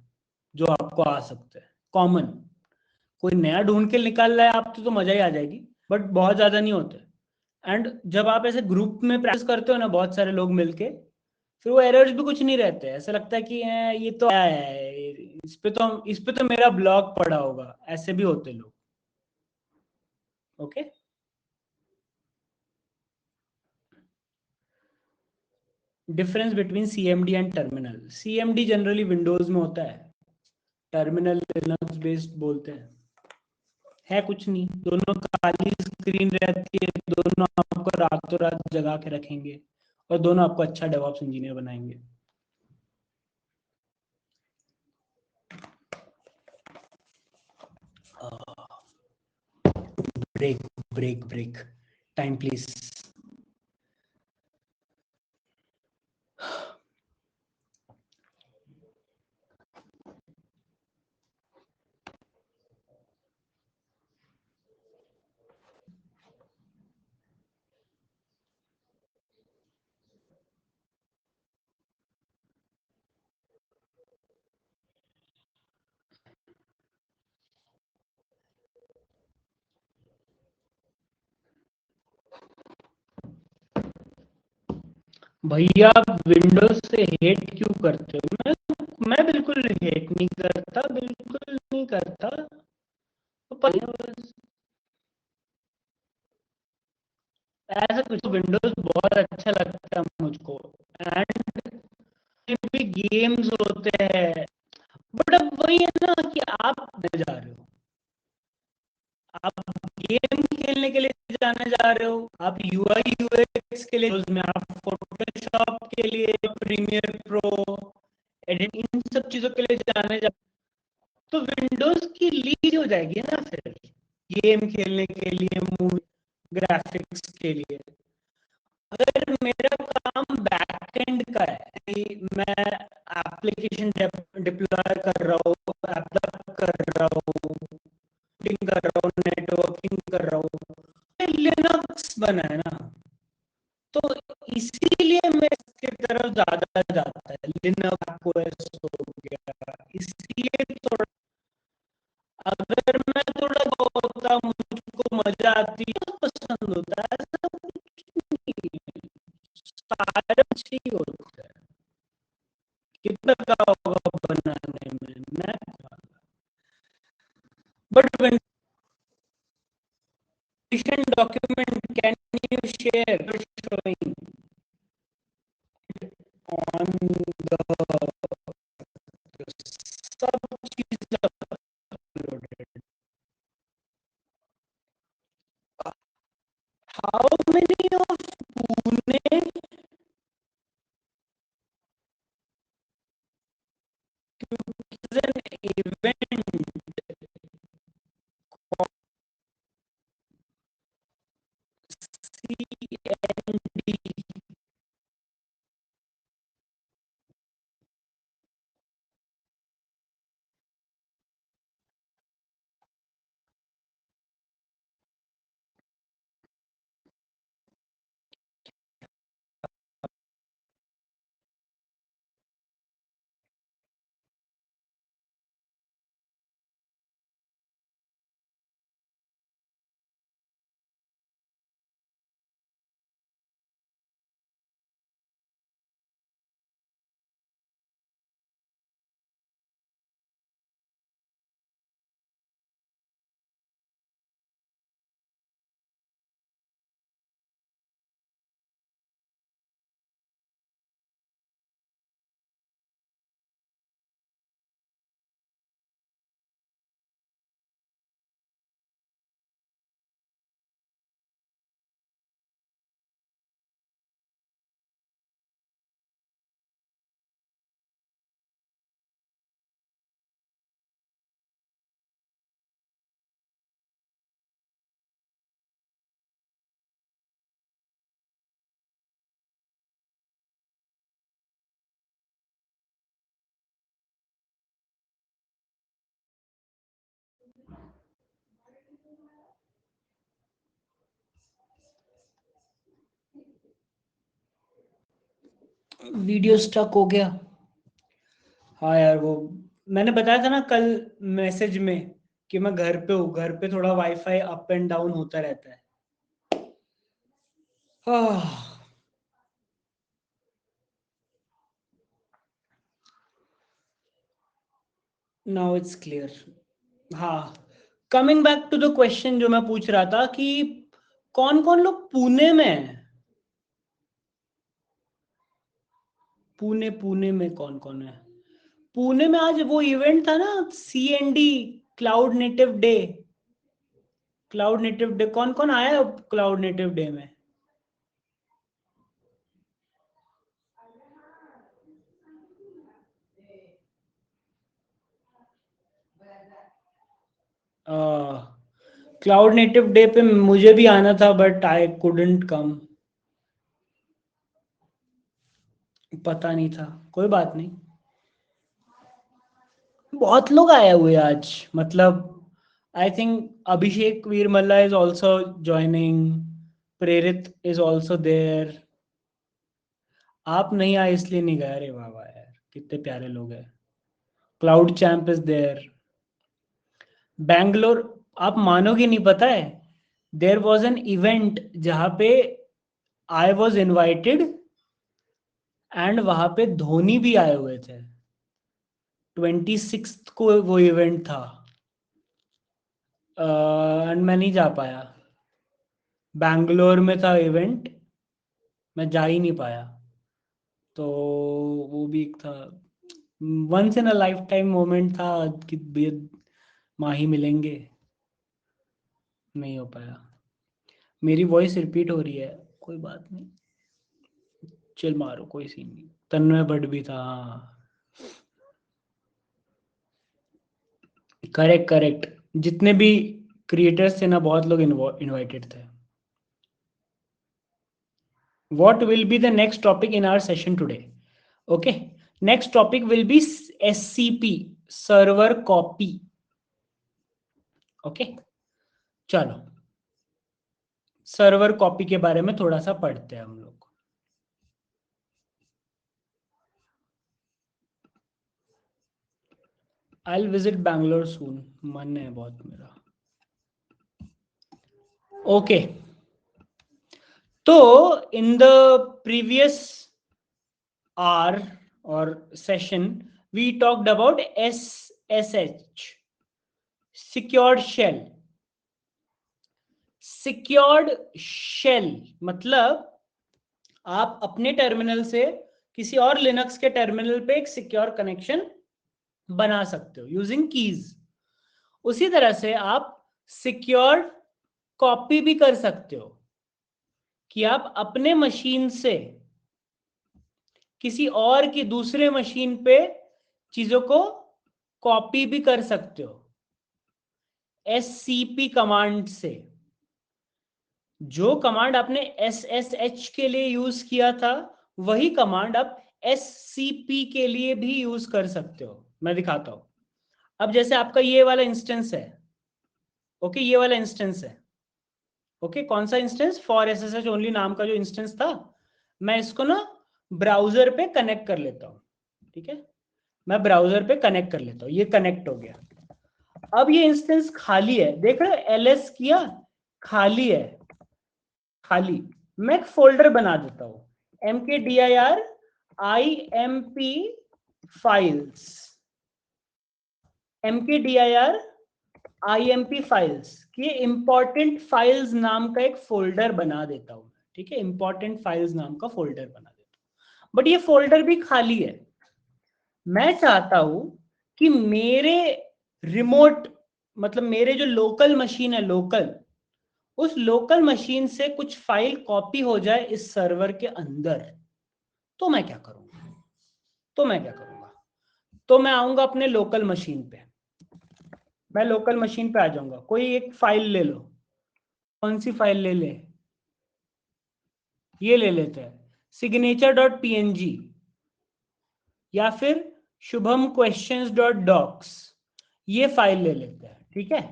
S1: जो आपको आ सकते हैं कॉमन. कोई नया ढूंढ के निकाल रहा है आप तो मजा ही आ जाएगी, बट बहुत ज्यादा नहीं होते. एंड जब आप ऐसे ग्रुप में प्रैक्टिस करते हो ना बहुत सारे लोग मिलके, फिर वो एरर्स भी कुछ नहीं रहते. ऐसा लगता है कि ये तो क्या है, इस पे तो मेरा ब्लॉग पड़ा होगा. ऐसे भी होते लोग. Okay, difference between CMD and terminal. CMD generally Windows में होता है, टर्मिनल लिनक्स बेस्ड बोलते हैं. है कुछ नहीं, दोनों काली स्क्रीन रहती है, दोनों आपको रातों रात जगा के रखेंगे और दोनों आपको अच्छा डेवऑप्स इंजीनियर बनाएंगे. Break break break time please. भैया विंडोज से हेट क्यों करते हो? मैं बिल्कुल हेट नहीं करता, बिल्कुल नहीं करता. ऐसा कुछ, विंडोज बहुत अच्छा लगता है मुझको. एंड भी गेम्स होते हैं, बट अब वही है ना कि आप जा रहे हो, आप गेम खेलने के लिए जाने जा रहे हो, आप यूआई यूएक्स के लिए उसमें, आप फोटोशॉप के लिए, प्रीमियर प्रो, एडिट, इन सब चीजों के लिए जाने जा, तो विंडोज की लीज हो जाएगी ना फिर गेम खेलने के लिए, मूवी ग्राफिक्स के लिए. अगर मेरा काम बैक एंड का है, मैं एप्लीकेशन डिप्लॉय कर रहा हूँ, एप्लाई कर रहा हूँ, कर रहा हूँ, नेटवर्किंग कर रहा हूँ, लिनक्स बना है ना, तो इसीलिए मैं इसके तरफ ज्यादा जाता है. लिनक्स ओएस हो गया, इसलिए थोड़ा, अगर मैं थोड़ा होता मुझको मजा आती है, पसंद होता है, ऐसा कुछ नहीं है, सारे अच्छे ही होते हैं. कितना का होगा बनाने में, मैं but document can you share showing on the सब चीज uploaded? How many of Pune is an event CND? Video stuck हो गया। हाँ यार, वो मैंने बताया था ना कल मैसेज में कि मैं घर पे हूँ, घर पे थोड़ा वाईफाई अप एंड डाउन होता रहता है। Now it's clear. हाँ, coming back to the question जो मैं पूछ रहा था कि कौन कौन लोग पुणे में है। पुणे पुणे में कौन कौन है? पुणे में आज वो इवेंट था ना, CND, cloud native day. Cloud native day कौन कौन आया क्लाउड नेटिव डे में? क्लाउड नेटिव डे पे मुझे भी आना था बट आई कुडंट कम। पता नहीं था, कोई बात नहीं। बहुत लोग आए हुए आज, मतलब I think Abhishek Veeramalla is also joining, Prerit is also there. आप नहीं आए इसलिए नहीं गए, अरे वाह वाह यार, कितने प्यारे लोग हैं। Cloud champ is there. Bangalore, आप मानोगे नहीं, पता है देयर वॉज एन इवेंट जहां पे आई वॉज इनवाइटेड एंड वहां पे धोनी भी आए हुए थे। 26 को वो इवेंट था एंड मैं नहीं जा पाया। बैंगलोर में था इवेंट, मैं जा ही नहीं पाया। तो वो भी एक था, once in a lifetime moment था कि माही मिलेंगे, नहीं हो पाया। मेरी वॉइस रिपीट हो रही है, कोई बात नहीं, चिल मारो, कोई सीन नहीं। तन्मय भट्ट भी था, करेक्ट करेक्ट। जितने भी क्रिएटर्स थे ना, बहुत लोग इनवाइटेड थे। What will be the next topic in our session today? Okay, next topic will be SCP, server copy. Okay, चलो सर्वर कॉपी के बारे में थोड़ा सा पढ़ते हैं हम लोग। I'll visit Bangalore soon, मन है बहुत मेरा। Okay, तो in the previous hour or session we talked about SSH, secured shell. Secured shell मतलब आप अपने टर्मिनल से किसी और लिनक्स के टर्मिनल पे एक सिक्योर कनेक्शन बना सकते हो यूजिंग कीज। उसी तरह से आप सिक्योर कॉपी भी कर सकते हो कि आप अपने मशीन से किसी और की दूसरे मशीन पे चीजों को कॉपी भी कर सकते हो SCP कमांड से। जो कमांड आपने SSH के लिए यूज किया था वही कमांड आप SCP के लिए भी यूज कर सकते हो। मैं दिखाता हूं। अब जैसे आपका ये वाला इंस्टेंस है, ओके, ये वाला इंस्टेंस है, ओके, कौन सा इंस्टेंस? फॉर SSH ओनली नाम का जो इंस्टेंस था, मैं इसको ना ब्राउजर पे कनेक्ट कर लेता हूं। ठीक है, मैं ब्राउजर पे कनेक्ट कर लेता हूं, ये कनेक्ट हो गया। अब ये इंस्टेंस खाली है, देख रहे हो, LS किया, खाली है, खाली। मैं एक फोल्डर बना देता हूं, mkdir imp files, mkdir imp files की इंपॉर्टेंट फाइल्स नाम का एक फोल्डर बना देता हूं। ठीक है, इंपॉर्टेंट फाइल्स नाम का फोल्डर बना देता हूं, बट ये फोल्डर भी खाली है। मैं चाहता हूं कि मेरे रिमोट मतलब मेरे जो लोकल मशीन है, लोकल, उस लोकल मशीन से कुछ फाइल कॉपी हो जाए इस सर्वर के अंदर। तो मैं क्या करूंगा? तो मैं आऊंगा अपने लोकल मशीन पे, मैं लोकल मशीन पे आ जाऊंगा। कोई एक फाइल ले लो, कौन सी फाइल ले ले? ये ले लेते हैं, signature.png या फिर शुभम क्वेश्चंस डॉट डॉक्स, ये फाइल ले लेते हैं। ठीक है,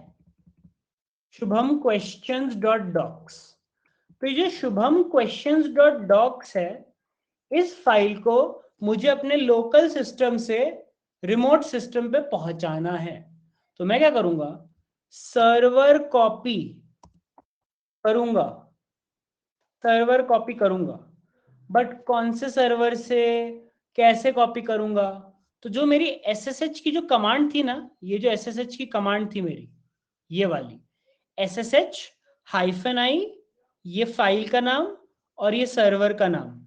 S1: शुभम क्वेश्चंस डॉट डॉक्स। तो ये जो शुभम क्वेश्चंस डॉट डॉक्स है, इस फाइल को मुझे अपने लोकल सिस्टम से रिमोट सिस्टम पे पहुंचाना है। तो मैं क्या करूंगा? सर्वर कॉपी करूंगा, सर्वर कॉपी करूंगा, बट कौन से सर्वर से, कैसे कॉपी करूंगा? तो जो मेरी SSH की जो कमांड थी ना, ये जो SSH की कमांड थी मेरी, ये वाली SSH-i, ये फाइल का नाम और ये सर्वर का नाम,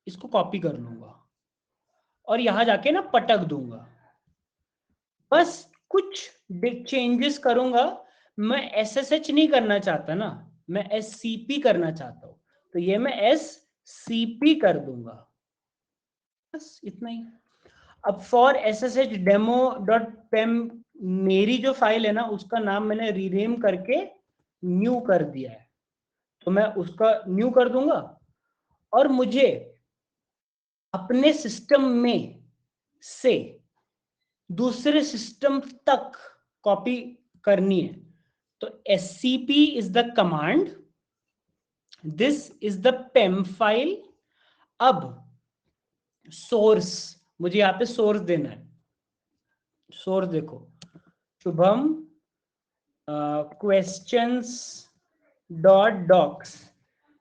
S1: इसको कॉपी कर लूंगा और यहां जाके ना पटक दूंगा। बस कुछ चेंजेस करूंगा। मैं SSH नहीं करना चाहता ना, मैं SCP करना चाहता हूं, तो ये मैं SCP कर दूंगा, बस इतना ही। अब फॉर SSH demo.pem मेरी जो फाइल है ना, उसका नाम मैंने रीनेम करके न्यू कर दिया है, तो मैं उसका न्यू कर दूंगा और मुझे अपने सिस्टम में से दूसरे सिस्टम तक कॉपी करनी है। तो SCP is the command, this is the PEM file. अब सोर्स, मुझे यहां पे सोर्स देना है। सोर्स देखो, शुभम क्वेश्चंस डॉट डॉक्स,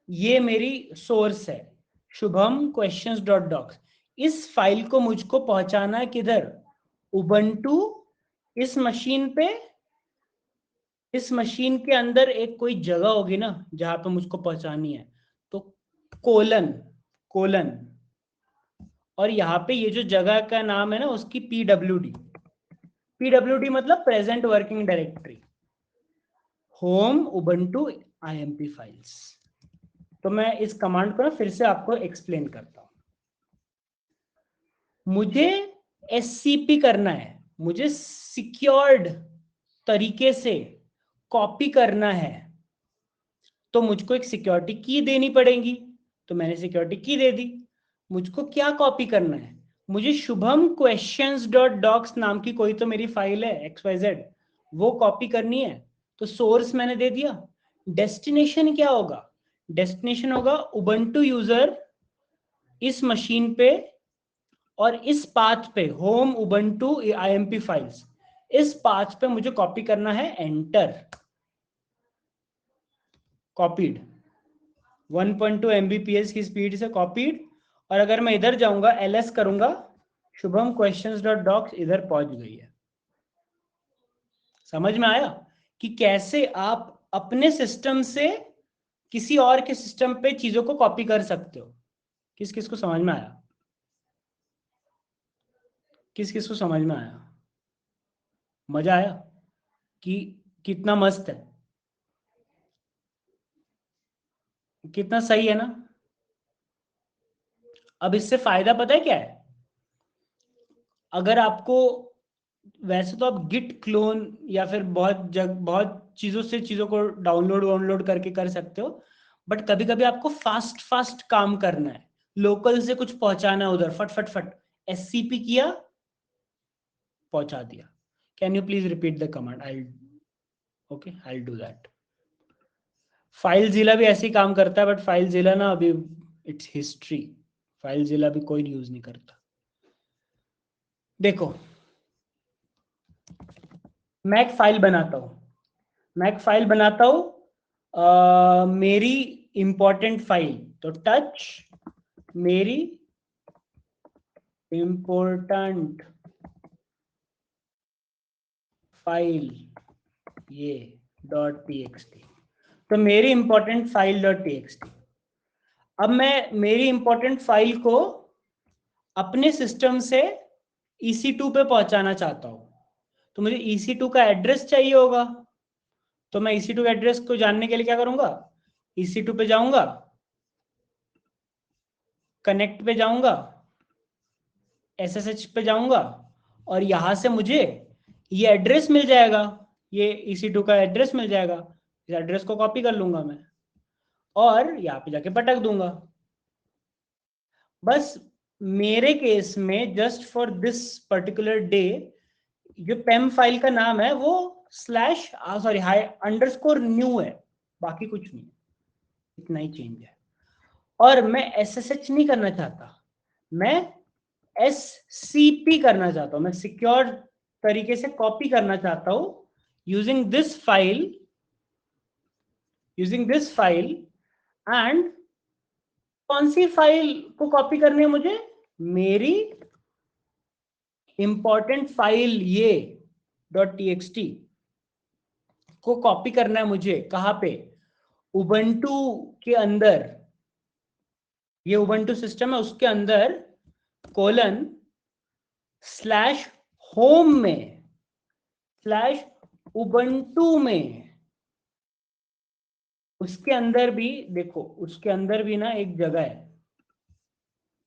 S1: ये मेरी सोर्स है, शुभम क्वेश्चंस डॉट डॉक्स। इस फाइल को मुझको पहुंचाना है किधर? उबंटू, इस मशीन पे, इस मशीन के अंदर एक कोई जगह होगी ना जहां पे मुझको पहुंचानी है, तो कोलन, कोलन, और यहाँ पे ये जो जगह का नाम है ना उसकी PWD मतलब present working directory, home Ubuntu IMP files. तो मैं इस कमांड को ना फिर से आपको एक्सप्लेन करता हूं। मुझे SCP करना है, मुझे सिक्योर्ड तरीके से कॉपी करना है, तो मुझको एक सिक्योरिटी की देनी पड़ेगी। तो मैंने सिक्योरिटी की दे दी। मुझको क्या कॉपी करना है? मुझे शुभम क्वेश्चंस डॉट डॉक्स नाम की कोई तो मेरी फाइल है XYZ, वो कॉपी करनी है। तो सोर्स मैंने दे दिया। डेस्टिनेशन क्या होगा? डेस्टिनेशन होगा उबंटू यूजर इस मशीन पे, और इस पाथ पे होम उबंटू IMP फाइल्स, इस पाथ पे मुझे कॉपी करना है। एंटर, कॉपीड, 1.2 MBPS की स्पीड से कॉपीड। और अगर मैं इधर जाऊंगा, LS करूंगा, शुभम क्वेश्चंस डॉट डॉक्स इधर पहुंच गई है। समझ में आया कि कैसे आप अपने सिस्टम से किसी और के सिस्टम पे चीजों को कॉपी कर सकते हो। किस किस को समझ में आया? किस किस को समझ में आया? मजा आया कि कितना मस्त है, कितना सही है ना? अब इससे फायदा पता है क्या है? अगर आपको, वैसे तो आप गिट क्लोन या फिर बहुत चीजों से चीजों को डाउनलोड वाउनलोड करके कर सकते हो, बट कभी कभी आपको फास्ट फास्ट काम करना है, लोकल से कुछ पहुंचाना है उधर, फट फट फट एससीपी किया, पहुंचा दिया। Can you please repeat the command? I, okay, I do that. File जिला भी ऐसे ही काम करता है, बट फाइल जिला ना अभी इट्स हिस्ट्री, फाइल जिला भी कोई यूज नहीं करता। देखो, मैं एक फाइल बनाता हूं, मेरी इंपॉर्टेंट फाइल, तो टच मेरी इंपॉर्टेंट फाइल ये .txt, तो मेरी इंपॉर्टेंट फाइल .txt। अब मैं मेरी इंपॉर्टेंट फाइल को अपने सिस्टम से EC2 पे पहुंचाना चाहता हूं, तो मुझे EC2 का एड्रेस चाहिए होगा। तो मैं EC2 एड्रेस को जानने के लिए क्या करूंगा? EC2 पे जाऊंगा, कनेक्ट पे जाऊंगा, SSH पे जाऊंगा, और यहां से मुझे ये एड्रेस मिल जाएगा, ये EC2 का एड्रेस मिल जाएगा। इस एड्रेस को कॉपी कर लूंगा मैं और यहाँ पे जाके पटक दूंगा। बस मेरे केस में just for this particular day, जो पेम फाइल का नाम है वो slash sorry high underscore new है, बाकी कुछ नहीं, इतना ही चेंज है। और मैं SSH नहीं करना चाहता, मैं SCP करना चाहता हूं, मैं सिक्योर तरीके से कॉपी करना चाहता हूं यूजिंग दिस फाइल एंड कौन सी फाइल को कॉपी करनी है मुझे? मेरी इंपॉर्टेंट फाइल ये .txt को कॉपी करना है मुझे। कहां पे? उबंटू के अंदर, ये उबंटू सिस्टम है उसके अंदर, कोलन स्लैश होम में स्लैश उबंटू में, उसके अंदर भी देखो, उसके अंदर भी ना एक जगह है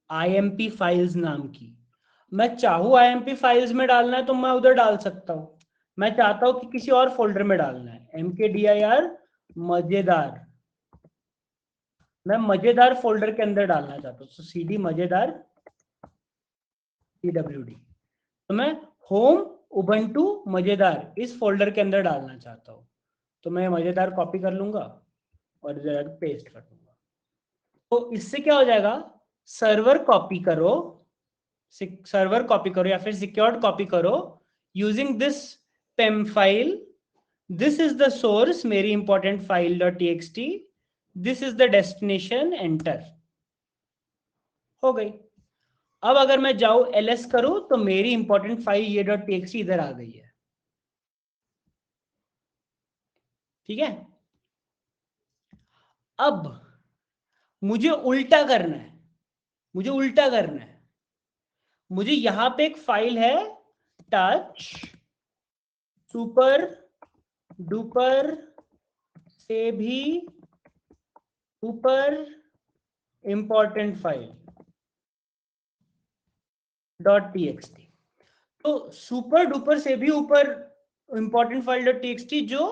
S1: IMP फाइल्स नाम की। मैं चाहूँ IMP फाइल्स में डालना है तो मैं उधर डाल सकता हूं, मैं चाहता हूं कि किसी और फोल्डर में डालना है, MKDIR मजेदार, मैं मजेदार फोल्डर के अंदर डालना चाहता हूँ, CD मजेदार PWD, तो मैं होम उबंटू मजेदार इस फोल्डर के अंदर डालना चाहता हूँ। तो मैं मजेदार कॉपी कर लूंगा और इधर पेस्ट कर दूंगा। तो इससे क्या हो जाएगा? सर्वर कॉपी करो, या फिर सिक्योर्ड कॉपी करो using this pem file. This is the source, मेरी important file .txt, this is the destination, enter हो गई। अब अगर मैं जाऊं ls करूं तो मेरी इंपॉर्टेंट फाइल ये .txt इधर आ गई है, ठीक है। अब मुझे उल्टा करना है, मुझे यहां पे एक फाइल है टच सुपर डुपर से भी ऊपर इंपॉर्टेंट फाइल .txt। तो सुपर डुपर से भी ऊपर इंपॉर्टेंट फाइल .txt जो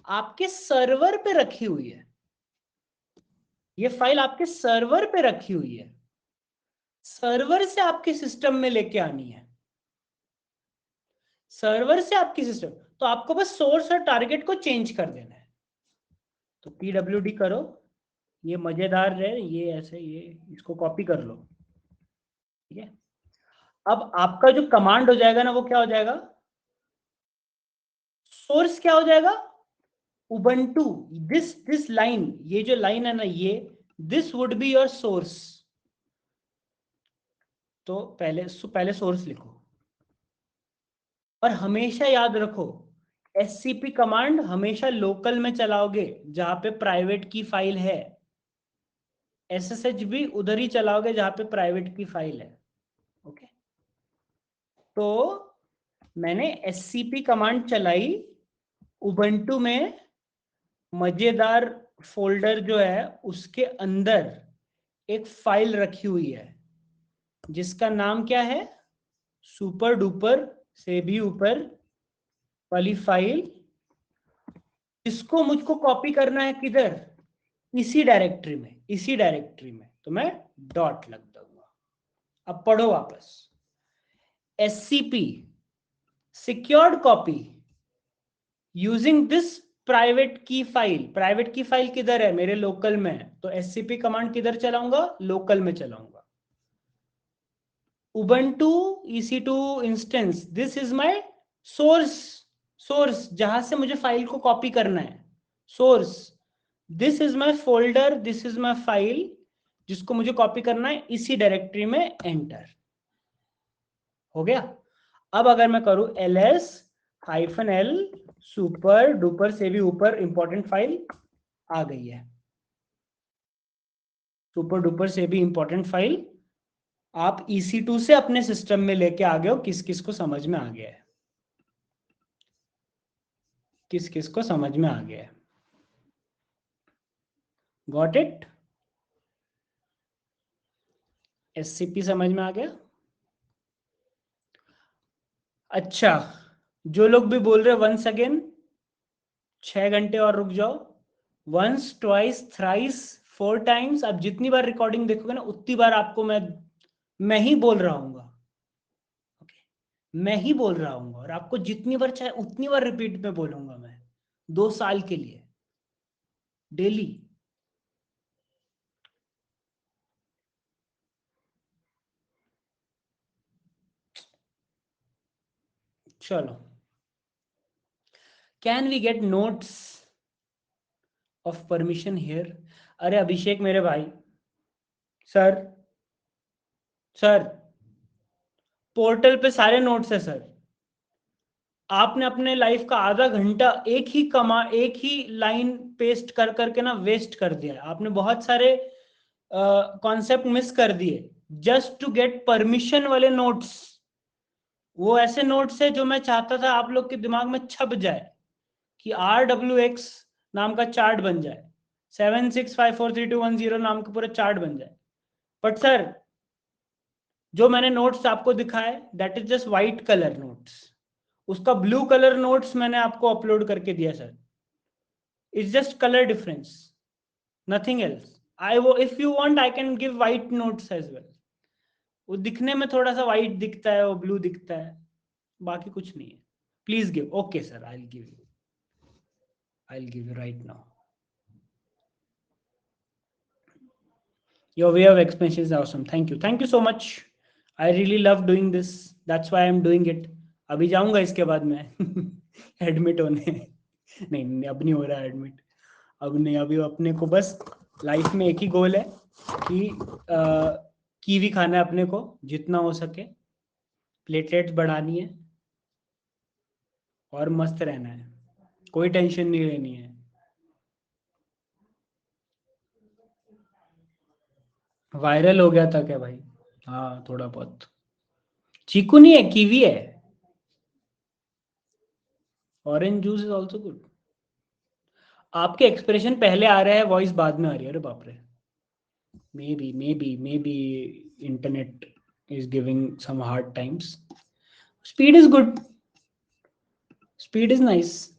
S1: आपके सर्वर पे रखी हुई है, ये फाइल आपके सर्वर पे रखी हुई है, सर्वर से आपके सिस्टम में लेके आनी है, सर्वर से आपकी सिस्टम, तो आपको बस सोर्स और टारगेट को चेंज कर देना है। तो PWD करो, ये मजेदार है, ये ऐसे, ये इसको कॉपी कर लो, ठीक है। अब आपका जो कमांड हो जाएगा ना, वो क्या हो जाएगा? सोर्स क्या हो जाएगा? उबंटू, दिस लाइन, ये जो लाइन है ना, ये this would be your source. तो पहले सोर्स लिखो और हमेशा याद रखो SCP कमांड हमेशा लोकल में चलाओगे जहां पे प्राइवेट की फाइल है, SSH भी उधर ही चलाओगे जहां पे प्राइवेट की फाइल है। ओके, तो मैंने SCP कमांड चलाई, उबंटू में मजेदार फोल्डर जो है उसके अंदर एक फाइल रखी हुई है जिसका नाम क्या है, सुपर डुपर से भी ऊपर वाली फाइल, इसको मुझको कॉपी करना है किधर, इसी डायरेक्टरी में, इसी डायरेक्टरी में। तो मैं डॉट लग दूंगा। अब पढ़ो वापस, SCP secured copy using this private key file. Private key file किधर है, मेरे लोकल में है, तो SCP कमांड किधर चलाऊंगा, लोकल में चलाऊंगा। Ubuntu EC2 instance, this is my source, source जहां से मुझे फाइल को कॉपी करना है, source. This is my folder, this is my file जिसको मुझे कॉपी करना है, इसी डायरेक्टरी में एंटर। हो गया। अब अगर मैं करूं ls-l सुपर डुपर से भी ऊपर इंपॉर्टेंट फाइल आ गई है, सुपर डुपर से भी इंपॉर्टेंट फाइल आप EC2 से अपने सिस्टम में लेके आ गए हो। किस किस को समझ में आ गया है, किस किस को समझ में आ गया है, गॉट इट? SCP समझ में आ गया? अच्छा, जो लोग भी बोल रहे वंस अगेन, 6 घंटे और रुक जाओ, वंस ट्वाइस थ्राइस 4 टाइम्स, आप जितनी बार रिकॉर्डिंग देखोगे ना उतनी बार आपको मैं ही बोल रहा हूँ। ओके, मैं ही बोल रहा हूँ और आपको जितनी बार चाहे उतनी बार रिपीट में बोलूंगा मैं, 2 साल के लिए, डेली। चलो, can we get notes of permission here? अरे अभिषेक मेरे भाई, सर, सर पोर्टल पे सारे नोट्स है सर। आपने अपने लाइफ का आधा घंटा एक ही लाइन पेस्ट कर करके ना वेस्ट कर दिया है। आपने बहुत सारे कॉन्सेप्ट मिस कर दिए जस्ट टू गेट परमिशन वाले नोट्स। वो ऐसे नोट्स है जो मैं चाहता था आप लोग के दिमाग में छप जाए, कि RWX नाम का चार्ट बन जाए, 76543210 नाम का पूरा चार्ट बन जाए। बट सर, जो मैंने नोट्स आपको दिखाए that is just white colour notes, उसका ब्लू कलर नोट्स मैंने आपको अपलोड करके दिया sir. It's just colour difference, nothing else. I वो if you want I can give white notes as well. वो दिखने में थोड़ा सा व्हाइट दिखता है, वो ब्लू दिखता है, बाकी कुछ नहीं है। Please give, okay sir, I give you right now. Your way of explanation is awesome. Thank you so much. I really love doing this. That's why I'm doing it. अभी जाऊंगा इसके बाद मैं एडमिट होने। नहीं नहीं, अब नहीं हो रहा एडमिट, अब नहीं। अभी अपने को बस लाइफ में एक ही गोल है कि कीवी खाना है अपने को जितना हो सके, प्लेटलेट्स बढ़ानी है और मस्त रहना है, कोई टेंशन नहीं लेनी है। वायरल हो गया था क्या भाई? हाँ थोड़ा बहुत। चीकू नहीं है, कीवी है। Orange juice is also good. आपके एक्सप्रेशन पहले आ रहे हैं, वॉइस बाद में आ रही है, अरे बाप रे। May be internet is giving some hard times. Speed is good. Speed is nice.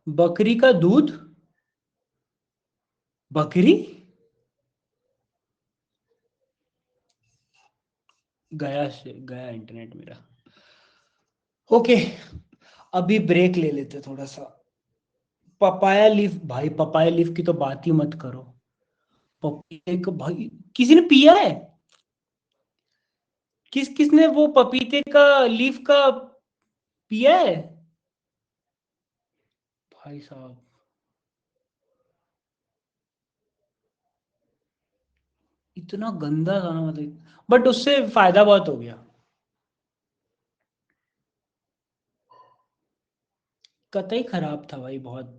S1: बकरी का दूध, बकरी गया से गया इंटरनेट मेरा। ओके, अभी ब्रेक ले लेते थोड़ा सा। पपाया लीफ, भाई पपाया लीफ की तो बात ही मत करो। पपीते का भाई किसी ने पिया है? किसने वो पपीते का लीफ का पिया है? भाई साहब, इतना गंदा था ना, मतलब बट उससे फायदा बहुत हो गया। कतई खराब था भाई बहुत।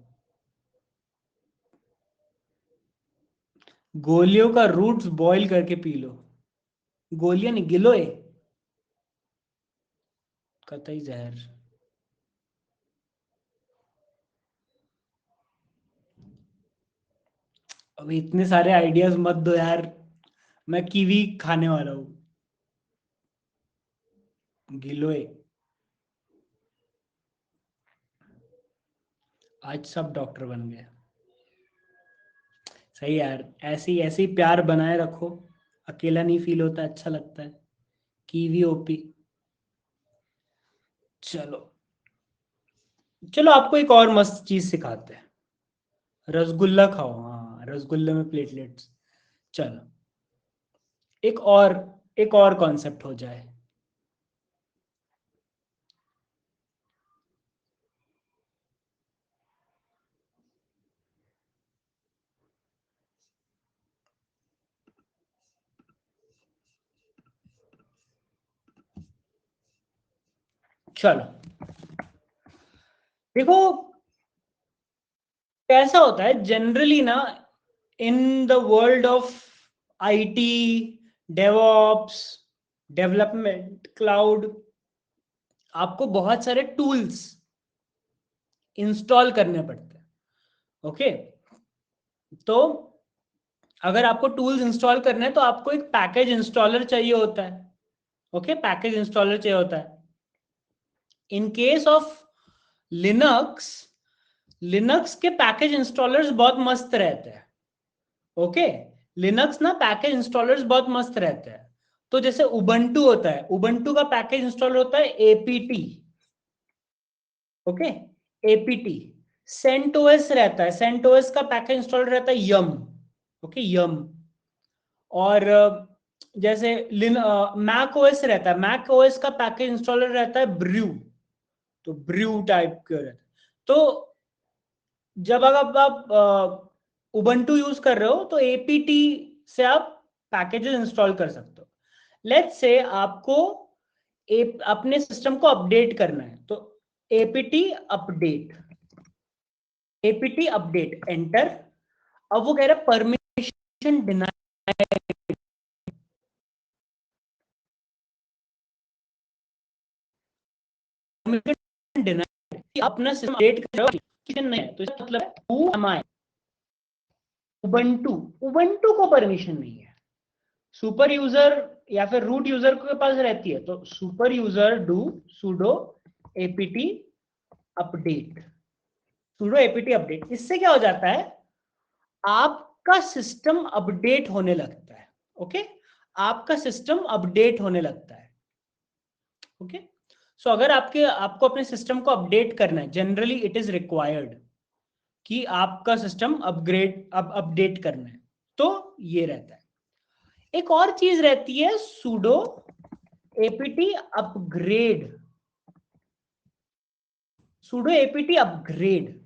S1: गोलियों का रूट्स बॉईल करके पी लो। गोलियां नहीं, गिलोय। कतई जहर। अभी इतने सारे आइडियाज मत दो यार, मैं कीवी खाने वाला हूँ। गिलोय। आज सब डॉक्टर बन गए। सही यार, ऐसी ऐसी प्यार बनाए रखो, अकेला नहीं फील होता, अच्छा लगता है। Kiwi OP. चलो, चलो आपको एक और मस्त चीज सिखाते हैं। रसगुल्ला खाओ, हाँ रसगुल्ले में प्लेटलेट्स। चलो, एक और, एक और कॉन्सेप्ट हो जाए। चलो देखो, कैसा होता है जनरली ना, in the world of IT, DevOps, development, cloud, आपको बहुत सारे टूल्स इंस्टॉल करने पड़ते हैं। ओके, तो अगर आपको टूल्स इंस्टॉल करने हैं तो आपको एक पैकेज इंस्टॉलर चाहिए होता है। ओके, पैकेज इंस्टॉलर चाहिए होता है। In case of Linux, Linux के पैकेज इंस्टॉलर्स बहुत मस्त रहते हैं। ओके, लिनक्स ना पैकेज इंस्टॉलर्स बहुत मस्त रहते हैं। तो जैसे उबंटू होता है, उबंटू का पैकेज इंस्टॉलर होता है एपीटी। Okay, APT. सेंटोस रहता है, सेंटोस का पैकेज इंस्टॉलर रहता है यम। ओके, यम। और जैसे मैक ओएस रहता है, मैक ओएस का पैकेज इंस्टॉलर रहता है ब्रू। तो ब्रू टाइप के रहता है। तो जब अगर आप उबंटू यूज कर रहे हो तो एपीटी से आप पैकेजेस इंस्टॉल कर सकते हो। लेट्स से आपको अपने सिस्टम को अपडेट करना है, तो APT update, APT update enter. अब वो कह रहा है परमिशन डिनाई, परमिशन डिनाई। अपना सिस्टम अपडेट कर रहे हो नहीं है, तो इसका मतलब है who am I. Ubuntu, Ubuntu को परमिशन नहीं है। सुपर यूजर या फिर रूट यूजर के पास रहती है, तो super user do sudo APT update, sudo APT update. इससे क्या हो जाता है, आपका सिस्टम अपडेट होने लगता है। ओके, आपका सिस्टम अपडेट होने लगता है। ओके, सो अगर आपको अपने सिस्टम को अपडेट करना है, जनरली इट इज रिक्वायर्ड कि आपका सिस्टम अपडेट करना है, तो ये रहता है। एक और चीज रहती है sudo APT upgrade, sudo APT upgrade.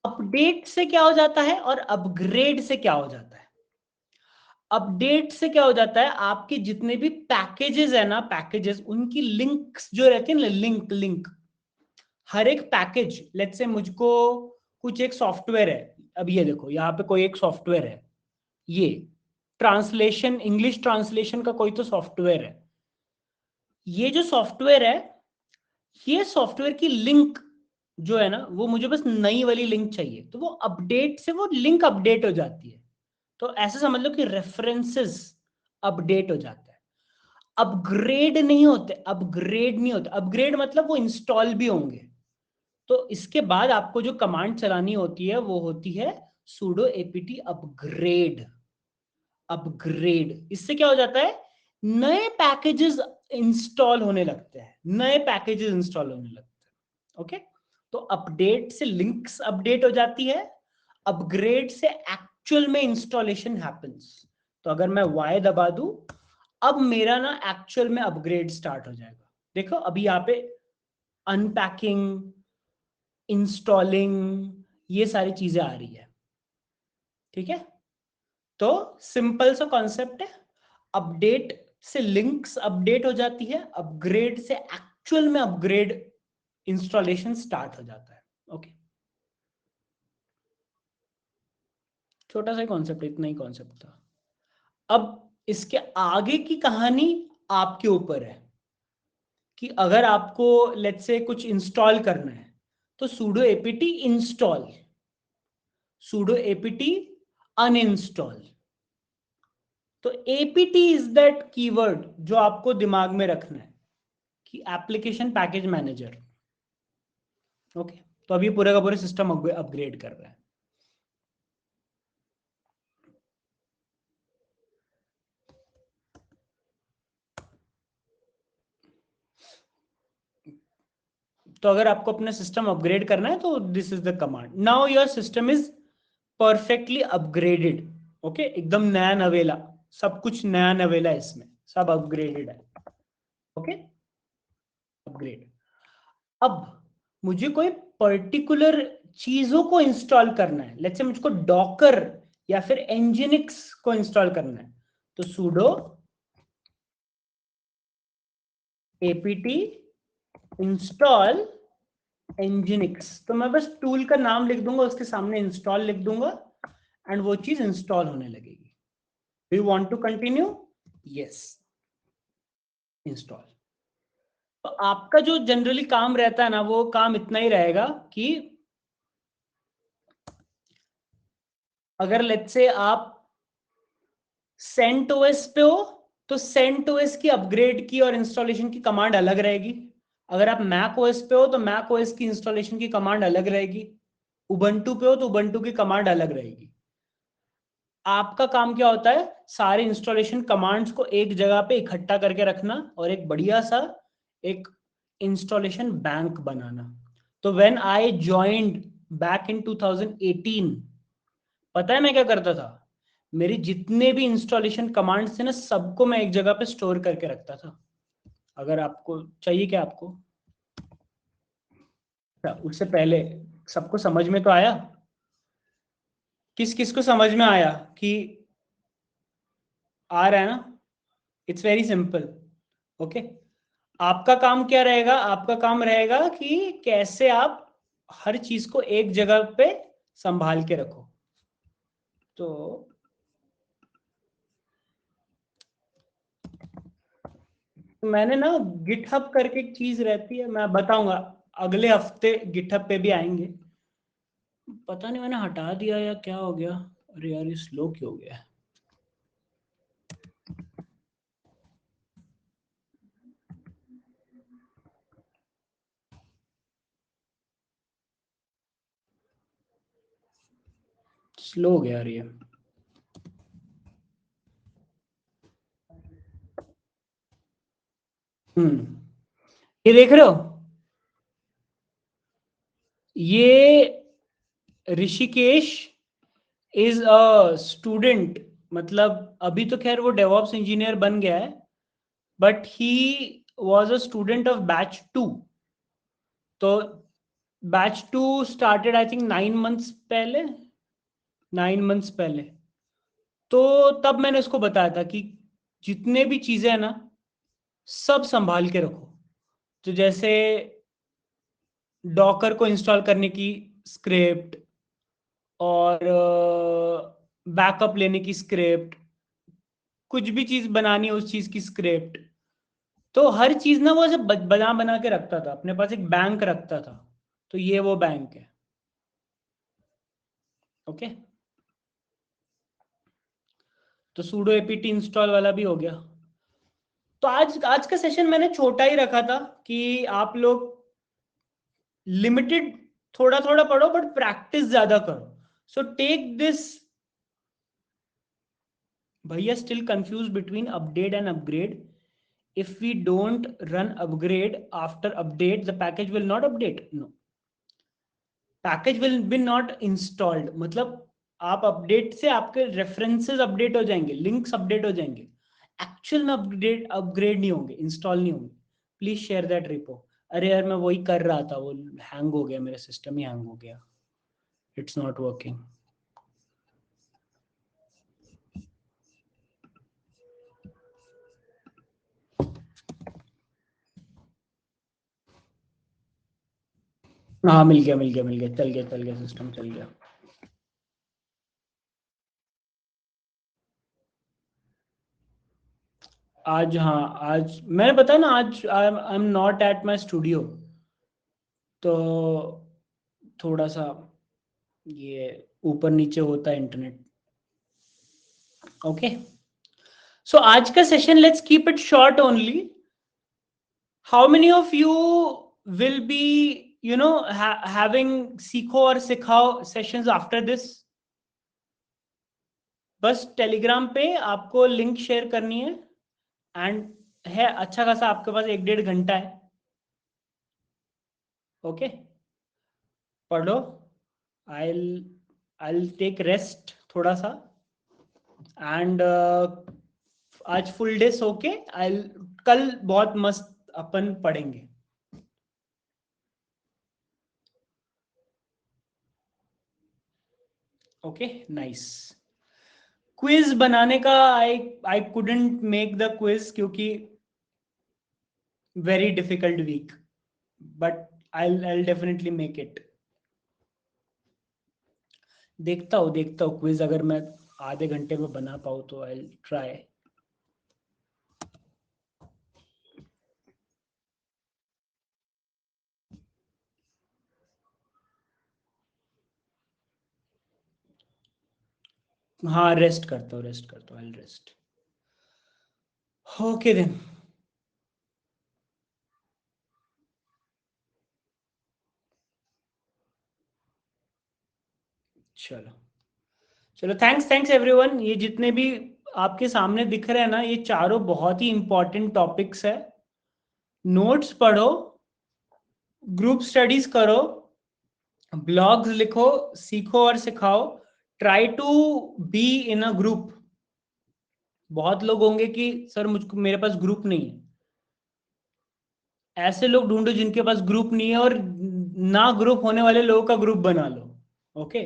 S1: Update से क्या हो जाता है और अपग्रेड से क्या हो जाता है? अपडेट से क्या हो जाता है, आपके जितने भी पैकेजेस है ना, पैकेजेस उनकी लिंक्स जो रहती है ना, लिंक लिंक, हर एक पैकेज, लेट्स से मुझको कुछ एक सॉफ्टवेयर है। अब ये देखो, यहाँ पे कोई एक सॉफ्टवेयर है, ये ट्रांसलेशन, इंग्लिश ट्रांसलेशन का कोई तो सॉफ्टवेयर है। ये जो सॉफ्टवेयर है, ये सॉफ्टवेयर की लिंक जो है ना, वो मुझे बस नई वाली लिंक चाहिए, तो वो अपडेट से वो लिंक अपडेट हो जाती है। तो ऐसे समझ लो कि रेफरेंसेस अपडेट हो जाता है। अपग्रेड नहीं होते, अपग्रेड नहीं होते, अपग्रेड मतलब वो इंस्टॉल भी होंगे। तो इसके बाद आपको जो कमांड चलानी होती है वो होती है sudo apt अपग्रेड। अपग्रेड, इससे क्या हो जाता है, नए पैकेजेस इंस्टॉल होने लगते हैं, नए पैकेजेस इंस्टॉल होने लगते हैं। ओके, तो अपडेट से लिंक्स अपडेट हो जाती है, अपग्रेड से एक्चुअल में इंस्टॉलेशन हैपेंस। तो अगर मैं Y दबा दूं, अब मेरा ना एक्चुअल में अपग्रेड स्टार्ट हो जाएगा। देखो अभी यहाँ पे अनपैकिंग, इंस्टॉलिंग, ये सारी चीजें आ रही है। ठीक है, तो सिंपल सा कॉन्सेप्ट है। अपडेट से लिंक्स अपडेट हो जाती है, अपग्रेड से एक्चुअल में अपग्रेड इंस्टॉलेशन स्टार्ट हो जाता है। ओके, छोटा सा कॉन्सेप्ट, इतना ही कॉन्सेप्ट था। अब इसके आगे की कहानी आपके ऊपर है कि अगर आपको लेट्स से कुछ इंस्टॉल करना है तो sudo apt install, sudo apt uninstall. तो apt इज दैट कीवर्ड जो आपको दिमाग में रखना है कि एप्लीकेशन पैकेज मैनेजर। ओके, तो अभी पूरे का पूरे सिस्टम अपग्रेड कर रहा है। तो अगर आपको अपना सिस्टम अपग्रेड करना है तो this is the command. Now your system is perfectly upgraded. Okay, एकदम नया नवेला, सब कुछ नया नवेला है इसमें, सब अपग्रेडेड है। Okay, upgrade. अब मुझे कोई पर्टिकुलर चीजों को इंस्टॉल करना है, लेट्स से मुझको डॉकर या फिर एनजिनिक्स को इंस्टॉल करना है, तो sudo apt इंस्टॉल nginx। तो मैं बस टूल का नाम लिख दूंगा, उसके सामने इंस्टॉल लिख दूंगा एंड वो चीज इंस्टॉल होने लगेगी। Do you want to continue? Yes, install. तो आपका जो जनरली काम रहता है ना, वो काम इतना ही रहेगा कि अगर लेट्स से आप CentOS पे हो तो CentOS की अपग्रेड की और इंस्टॉलेशन की कमांड अलग रहेगी। अगर आप macOS पे हो तो macOS की इंस्टॉलेशन की कमांड अलग रहेगी। उबंटू पे हो तो उबंटू की कमांड अलग रहेगी। आपका काम क्या होता है, सारे इंस्टॉलेशन कमांड्स को एक जगह पे इकट्ठा करके रखना और एक बढ़िया सा एक इंस्टॉलेशन बैंक बनाना। तो when I joined back in 2018, पता है मैं क्या करता था? मेरी जितने भी इंस्टॉलेशन कमांड्स थे ना, सबको मैं एक जगह पे स्टोर करके रखता था। अगर आपको चाहिए, क्या आपको क्या उससे पहले सबको समझ में तो आया? किस किस को समझ में आया कि आ रहा है ना? It's very simple. ओके, आपका काम क्या रहेगा? आपका काम रहेगा कि कैसे आप हर चीज को एक जगह पे संभाल के रखो। तो मैंने ना गिटहब करके एक चीज रहती है, मैं बताऊंगा, अगले हफ्ते गिटहब पे भी आएंगे। पता नहीं मैंने हटा दिया या क्या हो गया। अरे यार, ये स्लो क्यों हो गया? स्लो हो गया यार ये। ये देख रहे हो? ये ऋषिकेश इज अ स्टूडेंट, मतलब अभी तो खैर वो डेवऑप्स इंजीनियर बन गया है, but he was a student of batch 2। तो batch 2 started I think 9 months पहले, 9 मंथ्स पहले। तो तब मैंने उसको बताया था कि जितने भी चीजें हैं ना, सब संभाल के रखो। तो जैसे डॉकर को इंस्टॉल करने की स्क्रिप्ट और बैकअप लेने की स्क्रिप्ट, कुछ भी चीज बनानी है उस चीज की स्क्रिप्ट, तो हर चीज ना वो ऐसे बना बना के रखता था, अपने पास एक बैंक रखता था। तो ये वो बैंक है। ओके, तो sudo apt इंस्टॉल वाला भी हो गया। तो आज आज का सेशन मैंने छोटा ही रखा था कि आप लोग लिमिटेड थोड़ा थोड़ा पढ़ो बट प्रैक्टिस ज्यादा करो। So take this. भैया still confuse between update and upgrade. if we don't run upgrade after update, the package will not update. No, package will be not installed, मतलब आप अपडेट से आपके रेफरेंसेस अपडेट हो जाएंगे, links update हो जाएंगे, actual में अपडेट अपग्रेड नहीं होंगे, इंस्टॉल नहीं होंगे। Please share that repo. अरे यार, मैं वही कर रहा था, वो हैंग हो गया, मेरा सिस्टम ही हैंग हो गया, इट्स नॉट वर्किंग। हाँ मिल गया मिल गया मिल गया, चल गया सिस्टम चल गया। आज हाँ, आज मैंने बताया ना, आज I am not at my studio, तो थोड़ा सा ये ऊपर नीचे होता है इंटरनेट। ओके, सो आज का session let's keep it short only. How many of you will be having सीखो और सिखाओ सेशंस आफ्टर दिस? बस टेलीग्राम पे आपको लिंक शेयर करनी है, एंड है अच्छा खासा आपके पास 1-1.5 घंटा है। ओके, पढ़ो। आई आई टेक रेस्ट थोड़ा सा, एंड आज फुल डे सो के आई कल बहुत मस्त अपन पढ़ेंगे। Okay nice. क्विज बनाने का I I couldn't make the quiz क्योंकि very difficult week, but I definitely make it. देखता हूँ क्विज अगर मैं आधे घंटे में बना पाऊँ तो आई ट्राई। हाँ रेस्ट करता हूँ, आई रेस्ट। ओके देन, चलो चलो, थैंक्स एवरीवन। ये जितने भी आपके सामने दिख रहे हैं ना, ये चारों बहुत ही इंपॉर्टेंट टॉपिक्स है। नोट्स पढ़ो, ग्रुप स्टडीज करो, ब्लॉग्स लिखो, सीखो और सिखाओ। Try to be in a group. बहुत लोग होंगे कि सर मुझको मेरे पास ग्रुप नहीं है। ऐसे लोग ढूंढो जिनके पास ग्रुप नहीं है, और ना ग्रुप होने वाले लोगों का ग्रुप बना लो। ओके,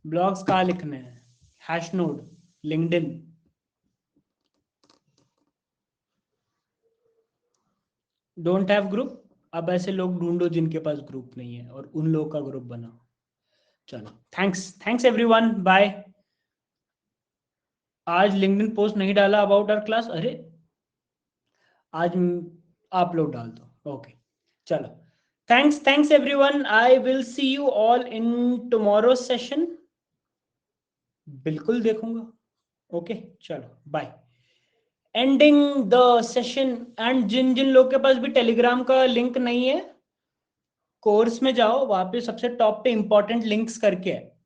S1: ब्लॉग्स कहाँ लिखने हैं? Hashnode, LinkedIn. Don't have group? अब ऐसे लोग ढूंढो जिनके पास ग्रुप नहीं है और उन लोगों का ग्रुप बनाओ। चलो, थैंक्स एवरीवन, बाय। आज लिंक्डइन पोस्ट नहीं डाला अबाउट आवर क्लास, अरे आज आप लोग डाल दो। ओके, चलो, thanks everyone. I will see you all in tomorrow session. बिल्कुल देखूंगा। ओके, चलो bye. Ending the session. And जिन जिन लोग के पास भी टेलीग्राम का लिंक नहीं है, कोर्स में जाओ, वहां पे सबसे टॉप पे इंपॉर्टेंट लिंक्स करके है,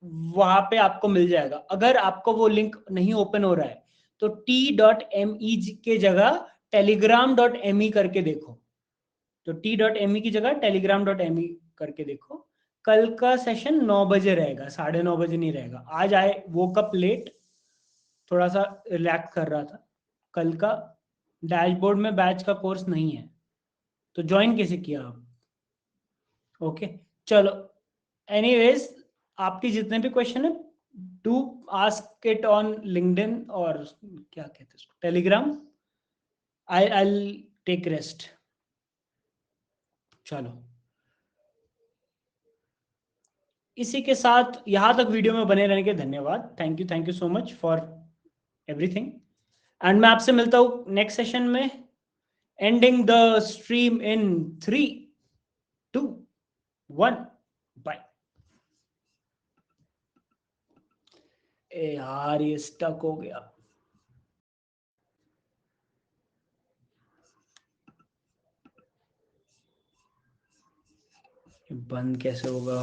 S1: वहां पे आपको मिल जाएगा। अगर आपको वो लिंक नहीं ओपन हो रहा है तो t.me के जगह telegram.me करके देखो। तो t.me की जगह telegram.me करके देखो। कल का सेशन 9 बजे रहेगा, 9:30 बजे नहीं रहेगा। आज आए वो कप लेट, थोड़ा सा रिलैक्स कर रहा था। कल का डैशबोर्ड में बैच का कोर्स नहीं है, तो ज्वाइन कैसे किया आप? ओके, चलो, एनीवेज, आपके जितने भी क्वेश्चन है, do ask it on LinkedIn, और क्या कहते हैं उसको, टेलीग्राम। I take rest. चलो, इसी के साथ यहाँ तक वीडियो में बने रहने के धन्यवाद। Thank you so much for everything. And मैं आपसे मिलता हूँ नेक्स्ट सेशन में। Ending the stream in 3, 2, 1, bye. ए यार, ये स्टक हो गया। बंद कैसे होगा?